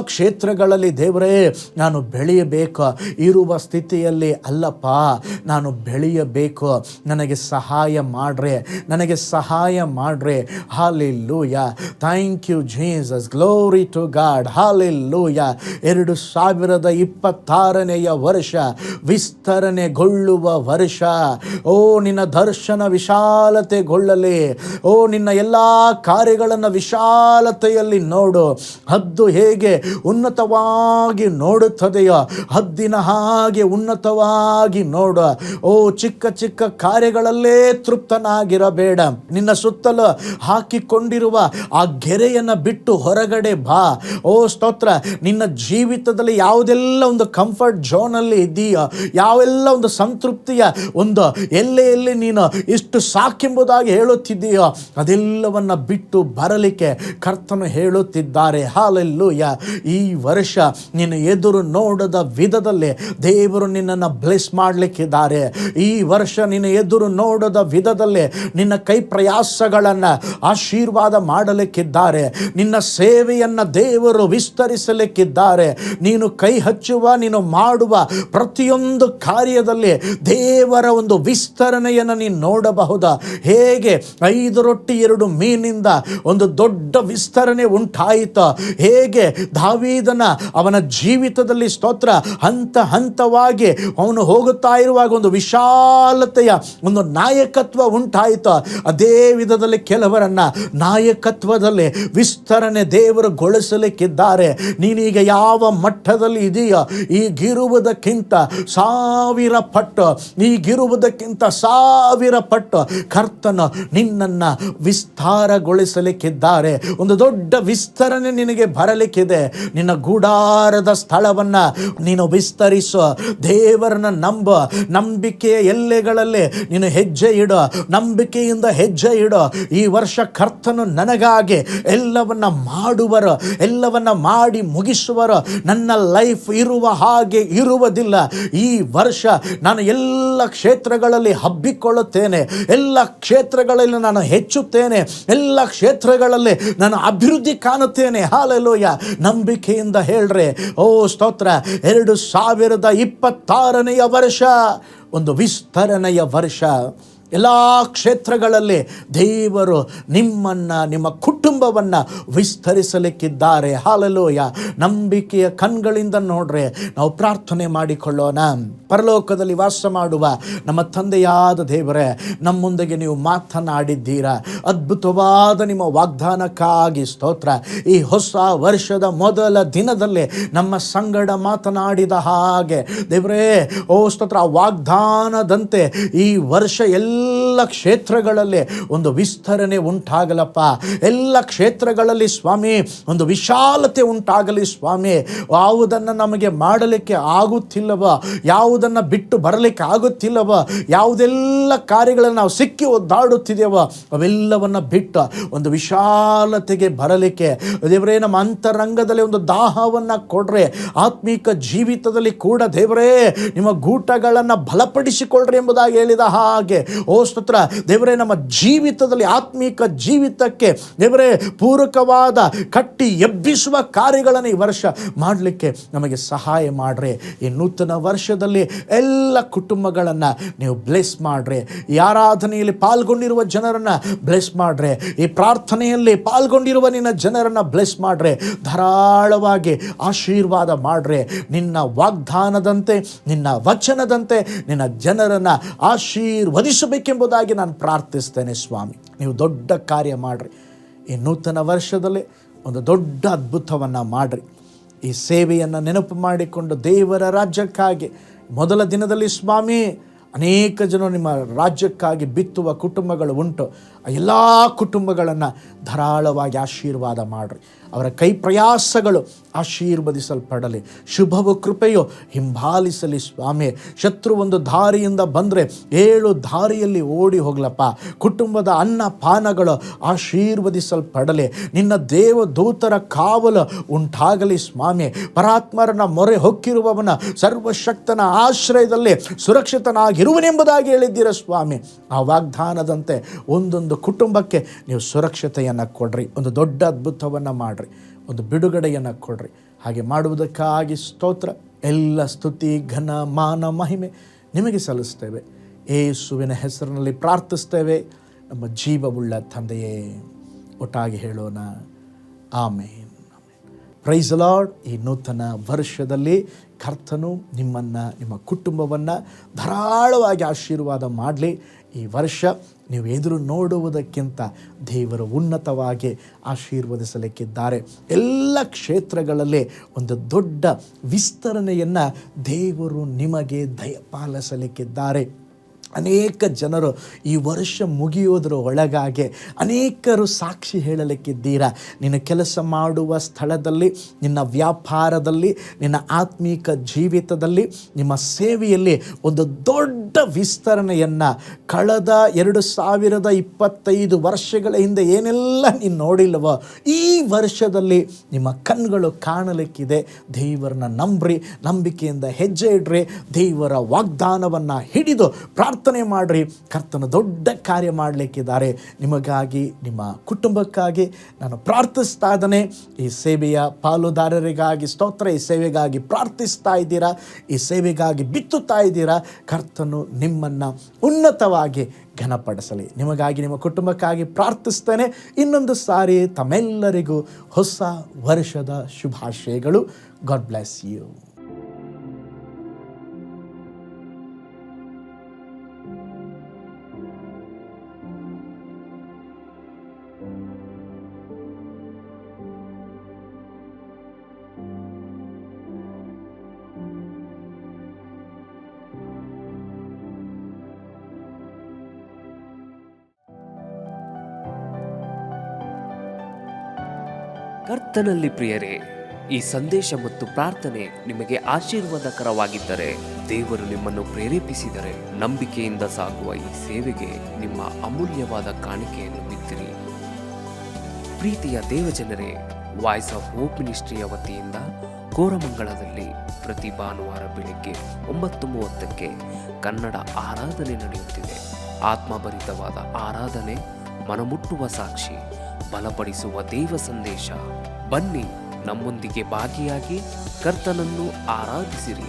ಕ್ಷೇತ್ರಗಳಲ್ಲಿ ದೇವರೇ ನಾನು ಬೆಳೆಯಬೇಕು. ಇರುವ ಸ್ಥಿತಿಯಲ್ಲಿ ಅಲ್ಲಪ್ಪ, ನಾನು ಬೆಳೆಯಬೇಕು. ನನಗೆ ಸಹಾಯ ಮಾಡ್ರೆ, ನನಗೆ ಸಹಾಯ ಮಾಡ್ರೆ. Hallelujah. Thank you Jesus. Glory to God. Hallelujah. 2026ನೇ ವರ್ಷ ವಿಸ್ತರಣೆಗೊಳ್ಳುವ ವರ್ಷ. ನಿನ್ನ ದರ್ಶನ ವಿಶಾಲತೆಗೊಳ್ಳಲಿ. ನಿನ್ನ ಎಲ್ಲ ಕಾರ್ಯಗಳನ್ನು ವಿಶಾಲತೆಯಲ್ಲಿ ನೋಡು. ಹದ್ದು ಹೇಗೆ ಉನ್ನತವಾಗಿ ನೋಡುತ್ತದೆಯೋ ಹದ್ದಿನ ಹಾಗೆ ಉನ್ನತವಾಗಿ ನೋಡು. ಚಿಕ್ಕ ಚಿಕ್ಕ ಕಾರ್ಯಗಳಲ್ಲೇ ತೃಪ್ತನಾಗಿರಬೇಡ. ನಿನ್ನ ಸುತ್ತಲೂ ಹಾಕಿಕೊಂಡಿರುವ ಆ ಗೆರೆಯನ್ನು ಬಿಟ್ಟು ಹೊರಗಡೆ ಬಾ. ಸ್ತೋತ್ರ. ನಿನ್ನ ಜೀವಿತದಲ್ಲಿ ಯಾವುದೆಲ್ಲ ಒಂದು ಕಂಫರ್ಟ್ ಝೋನಲ್ಲಿ ಇದೆಯೋ, ಯಾವೆಲ್ಲ ಒಂದು ಸಂತೃಪ್ತಿಯ ಒಂದು ಎಲ್ಲೆಯಲ್ಲಿ ನೀನು ಇಷ್ಟು ಸಾಕೆಂಬುದಾಗಿ ಹೇಳುತ್ತಿದ್ದೀಯೋ ಅದೆಲ್ಲವನ್ನು ಬಿಟ್ಟು ಬರಲಿಕ್ಕೆ ಕರ್ತನು ಹೇಳುತ್ತಿದ್ದಾರೆ. ಹಾಲೆಲೂಯಾ. ಈ ವರ್ಷ ನೀನು ಎದುರು ನೋಡದ ವಿಧದಲ್ಲಿ ದೇವರು ನಿನ್ನನ್ನು ಬ್ಲೆಸ್ ಮಾಡಲಿಕ್ಕಿದ್ದಾರೆ. ಈ ವರ್ಷ ನೀನು ಎದುರು ನೋಡದ ವಿಧದಲ್ಲಿ ನಿನ್ನ ಕೈ ಪ್ರಯಾಸಗಳನ್ನು ಆಶೀರ್ವಾದ ಮಾಡಲಿಕ್ಕಿದ್ದಾರೆ. ನಿನ್ನ ಸೇವೆಯನ್ನು ದೇವರು ವಿಸ್ತರಿಸಲಿಕ್ಕಿದ್ದಾರೆ. ನೀನು ಕೈ ಹಚ್ಚುವ, ನೀನು ಮಾಡುವ ಪ್ರತಿಯೊಂದು ಕಾರ್ಯದಲ್ಲಿ ದೇವರ ಒಂದು ವಿಸ್ತರಣೆಯನ್ನು ನೀನು ನೋಡಬಹುದಾ? ಹೇಗೆ 5 ರೊಟ್ಟಿ 2 ಮೀನಿಂದ ಒಂದು ದೊಡ್ಡ ವಿಸ್ತರಣೆ ಉಂಟಾಯಿತು, ಹೇಗೆ ದಾವೀದನ ಅವನ ಜೀವಿತದಲ್ಲಿ ಸ್ತೋತ್ರ ಹಂತ ಹಂತವಾಗಿ ಅವನು ಹೋಗುತ್ತಾ ಇರುವಾಗ ಒಂದು ವಿಶಾಲತೆಯ ಒಂದು ನಾಯಕತ್ವ ಉಂಟಾಯಿತು, ಅದೇ ವಿಧದಲ್ಲಿ ಕೆಲವರನ್ನ ನಾಯಕತ್ವದಲ್ಲಿ ವಿಸ್ತರಣೆ ದೇವರು ಗೊಳಿಸಲಿಕ್ಕಿದ್ದಾರೆ. ನೀನೀಗ ಯಾವ ಮಟ್ಟದಲ್ಲಿ ಇದೆಯೋ ಈಗಿರುವುದಕ್ಕಿಂತ 1000 ಪಟ್ಟು, ಈಗಿರುವುದಕ್ಕಿಂತ 1000 ಪಟ್ಟು ಕರ್ತನು ನಿನ್ನನ್ನು ವಿಸ್ತಾರಗೊಳಿಸಲಿಕ್ಕಿದ್ದಾರೆ. ಒಂದು ದೊಡ್ಡ ವಿಸ್ತರಣೆ ನಿನಗೆ ಬರಲಿಕ್ಕಿದೆ. ನಿನ್ನ ಗೂಡಾರದ ಸ್ಥಳವನ್ನು ನೀನು ವಿಸ್ತರಿಸು. ದೇವರನ್ನ ನಂಬ. ನಂಬಿಕೆಯ ಎಲ್ಲೆಗಳಲ್ಲಿ ನೀನು ಹೆಜ್ಜೆ ಇಡು, ನಂಬಿಕೆಯಿಂದ ಹೆಜ್ಜೆ ಇಡು. ಈ ವರ್ಷ ಕರ್ತನು ನನಗಾಗಿ ಎಲ್ಲವನ್ನ ಮಾಡುವರು, ಎಲ್ಲವನ್ನ ಮಾಡಿ ಮುಗಿಸುವರು. ನನ್ನ ಲೈಫ್ ಇರುವ ಹಾಗೆ ಇರುವುದಿಲ್ಲ. ಈ ವರ್ಷ ನಾನು ಎಲ್ಲ ಕ್ಷೇತ್ರಗಳಲ್ಲಿ ಹಬ್ಬಿಕೊಳ್ಳುತ್ತೇನೆ, ಎಲ್ಲ ಕ್ಷೇತ್ರಗಳಲ್ಲಿ ನಾನು ಹೆಚ್ಚುತ್ತೇನೆ, ಎಲ್ಲ ಕ್ಷೇತ್ರಗಳಲ್ಲಿ ನಾನು ಅಭಿವೃದ್ಧಿ ಕಾಣುತ್ತೇನೆ. ಹಾಲೆಲೂಯ. ನಂಬಿಕೆಯಿಂದ ಹೇಳ್ರೆ, ಓ ಸ್ತೋತ್ರ. 2026ನೇ ವರ್ಷ ಒಂದು ವಿಸ್ತರಣೆಯ ವರ್ಷ. ಎಲ್ಲ ಕ್ಷೇತ್ರಗಳಲ್ಲಿ ದೇವರು ನಿಮ್ಮನ್ನು, ನಿಮ್ಮ ಕುಟುಂಬವನ್ನು ವಿಸ್ತರಿಸಲಿಕ್ಕಿದ್ದಾರೆ. ಹಾಲೆಲೂಯ. ನಂಬಿಕೆಯ ಕಣ್ಗಳಿಂದ ನೋಡ್ರೆ ನಾವು ಪ್ರಾರ್ಥನೆ ಮಾಡಿಕೊಳ್ಳೋಣ. ಪರಲೋಕದಲ್ಲಿ ವಾಸ ಮಾಡುವ ನಮ್ಮ ತಂದೆಯಾದ ದೇವರೇ, ನಮ್ಮೊಂದಿಗೆ ನೀವು ಮಾತನಾಡಿದ್ದೀರಾ. ಅದ್ಭುತವಾದ ನಿಮ್ಮ ವಾಗ್ದಾನಕ್ಕಾಗಿ ಸ್ತೋತ್ರ. ಈ ಹೊಸ ವರ್ಷದ ಮೊದಲ ದಿನದಲ್ಲಿ ನಮ್ಮ ಸಂಗಡ ಮಾತನಾಡಿದ ಹಾಗೆ ದೇವರೇ, ಓ ಸ್ತೋತ್ರ, ವಾಗ್ದಾನದಂತೆ ಈ ವರ್ಷ ಎಲ್ಲ ಕ್ಷೇತ್ರಗಳಲ್ಲಿ ಒಂದು ವಿಸ್ತರಣೆ ಉಂಟಾಗಲಪ್ಪ. ಎಲ್ಲ ಕ್ಷೇತ್ರಗಳಲ್ಲಿ ಸ್ವಾಮಿ ಒಂದು ವಿಶಾಲತೆ ಉಂಟಾಗಲಿ ಸ್ವಾಮಿ. ಯಾವುದನ್ನು ನಮಗೆ ಮಾಡಲಿಕ್ಕೆ ಆಗುತ್ತಿಲ್ಲವೋ, ಯಾವುದನ್ನು ಬಿಟ್ಟು ಬರಲಿಕ್ಕೆ ಆಗುತ್ತಿಲ್ಲವೋ, ಯಾವುದೆಲ್ಲ ಕಾರ್ಯಗಳನ್ನು ನಾವು ಸಿಕ್ಕಿ ಒದ್ದಾಡುತ್ತಿದ್ದೇವೋ ಅವೆಲ್ಲವನ್ನು ಬಿಟ್ಟು ಒಂದು ವಿಶಾಲತೆಗೆ ಬರಲಿಕ್ಕೆ ದೇವರೇ ನಮ್ಮ ಅಂತರಂಗದಲ್ಲಿ ಒಂದು ದಾಹವನ್ನು ಕೊಡ್ರೆ. ಆತ್ಮೀಕ ಜೀವಿತದಲ್ಲಿ ಕೂಡ ದೇವರೇ ನಿಮ್ಮ ಗೂಟಗಳನ್ನು ಬಲಪಡಿಸಿಕೊಳ್ಳ್ರಿ ಎಂಬುದಾಗಿ ಹೇಳಿದ ಹಾಗೆ, ಓ ಸ್ತೋತ್ರ ದೇವರೇ, ನಮ್ಮ ಜೀವಿತದಲ್ಲಿ ಆತ್ಮೀಕ ಜೀವಿತಕ್ಕೆ ದೇವರೇ ಪೂರಕವಾದ ಕಟ್ಟಿ ಎಬ್ಬಿಸುವ ಕಾರ್ಯಗಳನ್ನು ಈ ವರ್ಷ ಮಾಡಲಿಕ್ಕೆ ನಮಗೆ ಸಹಾಯ ಮಾಡ್ರಿ. ಈ ನೂತನ ವರ್ಷದಲ್ಲಿ ಎಲ್ಲ ಕುಟುಂಬಗಳನ್ನು ನೀವು ಬ್ಲೆಸ್ ಮಾಡ್ರಿ. ಈ ಆರಾಧನೆಯಲ್ಲಿ ಪಾಲ್ಗೊಂಡಿರುವ ಜನರನ್ನು ಬ್ಲೆಸ್ ಮಾಡ್ರಿ. ಈ ಪ್ರಾರ್ಥನೆಯಲ್ಲಿ ಪಾಲ್ಗೊಂಡಿರುವ ನಿನ್ನ ಜನರನ್ನು ಬ್ಲೆಸ್ ಮಾಡ್ರಿ. ಧಾರಾಳವಾಗಿ ಆಶೀರ್ವಾದ ಮಾಡ್ರಿ. ನಿನ್ನ ವಾಗ್ದಾನದಂತೆ, ನಿನ್ನ ವಚನದಂತೆ ನಿನ್ನ ಜನರನ್ನು ಆಶೀರ್ವದಿಸಬೇಕೆಂಬುದಾಗಿ ನಾನು ಪ್ರಾರ್ಥಿಸ್ತೇನೆ ಸ್ವಾಮಿ. ನೀವು ದೊಡ್ಡ ಕಾರ್ಯ ಮಾಡ್ರಿ. ಈ ನೂತನ ವರ್ಷದಲ್ಲಿ ಒಂದು ದೊಡ್ಡ ಅದ್ಭುತವನ್ನು ಮಾಡ್ರಿ. ಈ ಸೇವೆಯನ್ನು ನೆನಪು ಮಾಡಿಕೊಂಡು ದೇವರ ರಾಜ್ಯಕ್ಕಾಗಿ ಮೊದಲ ದಿನದಲ್ಲಿ ಸ್ವಾಮಿ ಅನೇಕ ಜನರು ನಿಮ್ಮ ರಾಜ್ಯಕ್ಕಾಗಿ ಬಿತ್ತುವ ಕುಟುಂಬಗಳು ಉಂಟು. ಆ ಎಲ್ಲ ಕುಟುಂಬಗಳನ್ನು ಧಾರಾಳವಾಗಿ ಆಶೀರ್ವಾದ ಮಾಡಿರಿ. ಅವರ ಕೈ ಪ್ರಯಾಸಗಳು ಆಶೀರ್ವದಿಸಲ್ಪಡಲಿ. ಶುಭವು ಕೃಪೆಯು ಹಿಂಬಾಲಿಸಲಿ ಸ್ವಾಮಿ. ಶತ್ರು ಒಂದು ದಾರಿಯಿಂದ ಬಂದರೆ 7 ದಾರಿಯಲ್ಲಿ ಓಡಿ ಹೋಗ್ಲಪ್ಪ. ಕುಟುಂಬದ ಅನ್ನ ಪಾನಗಳು ಆಶೀರ್ವದಿಸಲ್ಪಡಲಿ. ನಿನ್ನ ದೇವದೂತರ ಕಾವಲು ಉಂಟಾಗಲಿ ಸ್ವಾಮಿ. ಪರಾತ್ಮರನ್ನ ಮೊರೆ ಹೊಕ್ಕಿರುವವನ ಸರ್ವಶಕ್ತನ ಆಶ್ರಯದಲ್ಲಿ ಸುರಕ್ಷಿತನಾಗಿರುವನೆಂಬುದಾಗಿ ಹೇಳಿದ್ದೀರ ಸ್ವಾಮಿ. ಆ ವಾಗ್ದಾನದಂತೆ ಒಂದೊಂದು ಕುಟುಂಬಕ್ಕೆ ನೀವು ಸುರಕ್ಷತೆಯನ್ನು ಕೊಡ್ರಿ. ಒಂದು ದೊಡ್ಡ ಅದ್ಭುತವನ್ನು ಮಾಡ್ರಿ. ಒಂದು ಬಿಡುಗಡೆಯನ್ನು ಕೊಡ್ರಿ. ಹಾಗೆ ಮಾಡುವುದಕ್ಕಾಗಿ ಸ್ತೋತ್ರ. ಎಲ್ಲ ಸ್ತುತಿ, ಘನ, ಮಾನ, ಮಹಿಮೆ ನಿಮಗೆ ಸಲ್ಲಿಸ್ತೇವೆ. ಯೇಸುವಿನ ಹೆಸರಿನಲ್ಲಿ ಪ್ರಾರ್ಥಿಸ್ತೇವೆ ನಮ್ಮ ಜೀವವುಳ್ಳ ತಂದೆಯೇ. ಒಟ್ಟಾಗಿ ಹೇಳೋಣ, ಆಮೇನ್. Price the lord. ಈ ನೂತನ ವರ್ಷದಲ್ಲಿ ಕರ್ತನು ನಿಮ್ಮನ್ನು, ನಿಮ್ಮ ಕುಟುಂಬವನ್ನು ಧಾರಾಳವಾಗಿ ಆಶೀರ್ವಾದ ಮಾಡಲಿ. ಈ ವರ್ಷ ನೀವು ಎದುರು ನೋಡುವುದಕ್ಕಿಂತ ದೇವರು ಉನ್ನತವಾಗಿ ಆಶೀರ್ವದಿಸಲಿಕ್ಕಿದ್ದಾರೆ. ಎಲ್ಲ ಕ್ಷೇತ್ರಗಳಲ್ಲಿ ಒಂದು ದೊಡ್ಡ ವಿಸ್ತರಣೆಯನ್ನು ದೇವರು ನಿಮಗೆ ದಯಪಾಲಿಸಲಿಕ್ಕಿದ್ದಾರೆ. ಅನೇಕ ಜನರು ಈ ವರ್ಷ ಮುಗಿಯೋದರ ಒಳಗಾಗಿ ಅನೇಕರು ಸಾಕ್ಷಿ ಹೇಳಲಿಕ್ಕಿದ್ದೀರಾ. ನಿನ್ನ ಕೆಲಸ ಮಾಡುವ ಸ್ಥಳದಲ್ಲಿ, ನಿನ್ನ ವ್ಯಾಪಾರದಲ್ಲಿ, ನಿನ್ನ ಆತ್ಮೀಕ ಜೀವಿತದಲ್ಲಿ, ನಿಮ್ಮ ಸೇವೆಯಲ್ಲಿ ಒಂದು ದೊಡ್ಡ ವಿಸ್ತರಣೆಯನ್ನು ಕಳೆದ 2025 ವರ್ಷಗಳ ಹಿಂದೆ ಏನೆಲ್ಲ ನೀನು ನೋಡಿಲ್ಲವೋ ಈ ವರ್ಷದಲ್ಲಿ ನಿಮ್ಮ ಕಣ್ಗಳು ಕಾಣಲಿಕ್ಕಿದೆ. ದೇವರನ್ನ ನಂಬ್ರಿ, ನಂಬಿಕೆಯಿಂದ ಹೆಜ್ಜೆ ಇಡ್ರಿ. ದೇವರ ವಾಗ್ದಾನವನ್ನು ಹಿಡಿದು ಪ್ರಾರ್ಥನೆ ಮಾಡ್ರಿ. ಕರ್ತನ ದೊಡ್ಡ ಕಾರ್ಯ ಮಾಡಲಿಕ್ಕಿದ್ದಾರೆ. ನಿಮಗಾಗಿ, ನಿಮ್ಮ ಕುಟುಂಬಕ್ಕಾಗಿ ನಾನು ಪ್ರಾರ್ಥಿಸ್ತಾ ಇದ್ದೇನೆ. ಈ ಸೇವೆಯ ಪಾಲುದಾರರಿಗಾಗಿ ಸ್ತೋತ್ರ. ಈ ಸೇವೆಗಾಗಿ ಪ್ರಾರ್ಥಿಸ್ತಾ ಇದ್ದೀರಾ, ಈ ಸೇವೆಗಾಗಿ ಬಿತ್ತುತ್ತಾ ಇದ್ದೀರಾ. ಕರ್ತನು ನಿಮ್ಮನ್ನು ಉನ್ನತವಾಗಿ ಘನಪಡಿಸಲಿ. ನಿಮಗಾಗಿ, ನಿಮ್ಮ ಕುಟುಂಬಕ್ಕಾಗಿ ಪ್ರಾರ್ಥಿಸ್ತೇನೆ. ಇನ್ನೊಂದು ಸಾರಿ ತಮ್ಮೆಲ್ಲರಿಗೂ ಹೊಸ ವರ್ಷದ ಶುಭಾಶಯಗಳು. God bless you. ಕರ್ತನಲ್ಲಿ ಪ್ರಿಯರೇ, ಈ ಸಂದೇಶ ಮತ್ತು ಪ್ರಾರ್ಥನೆ ನಿಮಗೆ ಆಶೀರ್ವಾದಕರವಾಗಿದ್ದರೆ, ದೇವರು ನಿಮ್ಮನ್ನು ಪ್ರೇರೇಪಿಸಿದರೆ, ನಂಬಿಕೆಯಿಂದ ಸಾಗುವ ಈ ಸೇವೆಗೆ ನಿಮ್ಮ ಅಮೂಲ್ಯವಾದ ಕಾಣಿಕೆಯನ್ನು ಬಿತ್ತಿರಿ. ಪ್ರೀತಿಯ ದೇವಜನರೇ, ವಾಯ್ಸ್ ಆಫ್ ಹೋಪ್ ಮಿನಿಸ್ಟ್ರಿಯ ವತಿಯಿಂದ ಕೋರಮಂಗಲದಲ್ಲಿ ಪ್ರತಿ ಭಾನುವಾರ ಬೆಳಿಗ್ಗೆ 9:30ಕ್ಕೆ ಕನ್ನಡ ಆರಾಧನೆ ನಡೆಯುತ್ತಿದೆ. ಆತ್ಮಭರಿತವಾದ ಆರಾಧನೆ, ಮನಮುಟ್ಟುವ ಸಾಕ್ಷಿ, ಬಲಪಡಿಸುವ ದೇವ ಸಂದೇಶ. ಬನ್ನಿ, ನಮ್ಮೊಂದಿಗೆ ಭಾಗಿಯಾಗಿ ಕರ್ತನನ್ನು ಆರಾಧಿಸಿರಿ.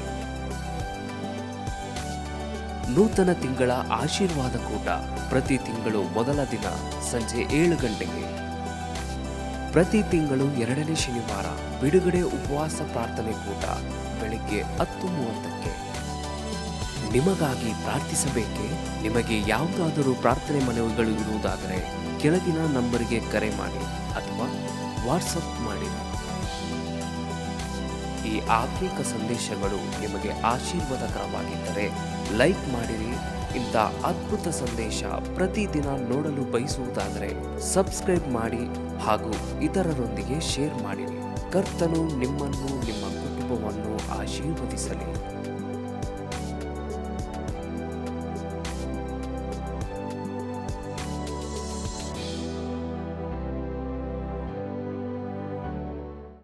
ನೂತನ ತಿಂಗಳ ಆಶೀರ್ವಾದ ಕೂಟ ಪ್ರತಿ ತಿಂಗಳು ಮೊದಲ ದಿನ ಸಂಜೆ 7 ಗಂಟೆಗೆ. ಪ್ರತಿ ತಿಂಗಳು 2ನೇ ಶನಿವಾರ ಬಿಡುಗಡೆ ಉಪವಾಸ ಪ್ರಾರ್ಥನೆ ಕೂಟ ಬೆಳಿಗ್ಗೆ 10:30ಕ್ಕೆ. ನಿಮಗಾಗಿ ಪ್ರಾರ್ಥಿಸಬೇಕೆ? ನಿಮಗೆ ಯಾವುದಾದರೂ ಪ್ರಾರ್ಥನೆ ಮನವಿಗಳು ಇರುವುದಾದರೆ ಕೆಳಗಿನ ನಂಬರಿಗೆ ಕರೆ ಮಾಡಿ ಅಥವಾ ವಾಟ್ಸಪ್ ಮಾಡಿ. ಈ ಆತ್ಮಿಕ ಸಂದೇಶಗಳು ನಿಮಗೆ ಆಶೀರ್ವಾದಕರವಾಗಿದ್ದರೆ ಲೈಕ್ ಮಾಡಿರಿ. ಇಂಥ ಅದ್ಭುತ ಸಂದೇಶ ಪ್ರತಿದಿನ ನೋಡಲು ಬಯಸುವುದಾದರೆ ಸಬ್ಸ್ಕ್ರೈಬ್ ಮಾಡಿ ಹಾಗೂ ಇತರರೊಂದಿಗೆ ಶೇರ್ ಮಾಡಿರಿ. ಕರ್ತನು ನಿಮ್ಮನ್ನು, ನಿಮ್ಮ ಕುಟುಂಬವನ್ನು ಆಶೀರ್ವದಿಸಲಿ.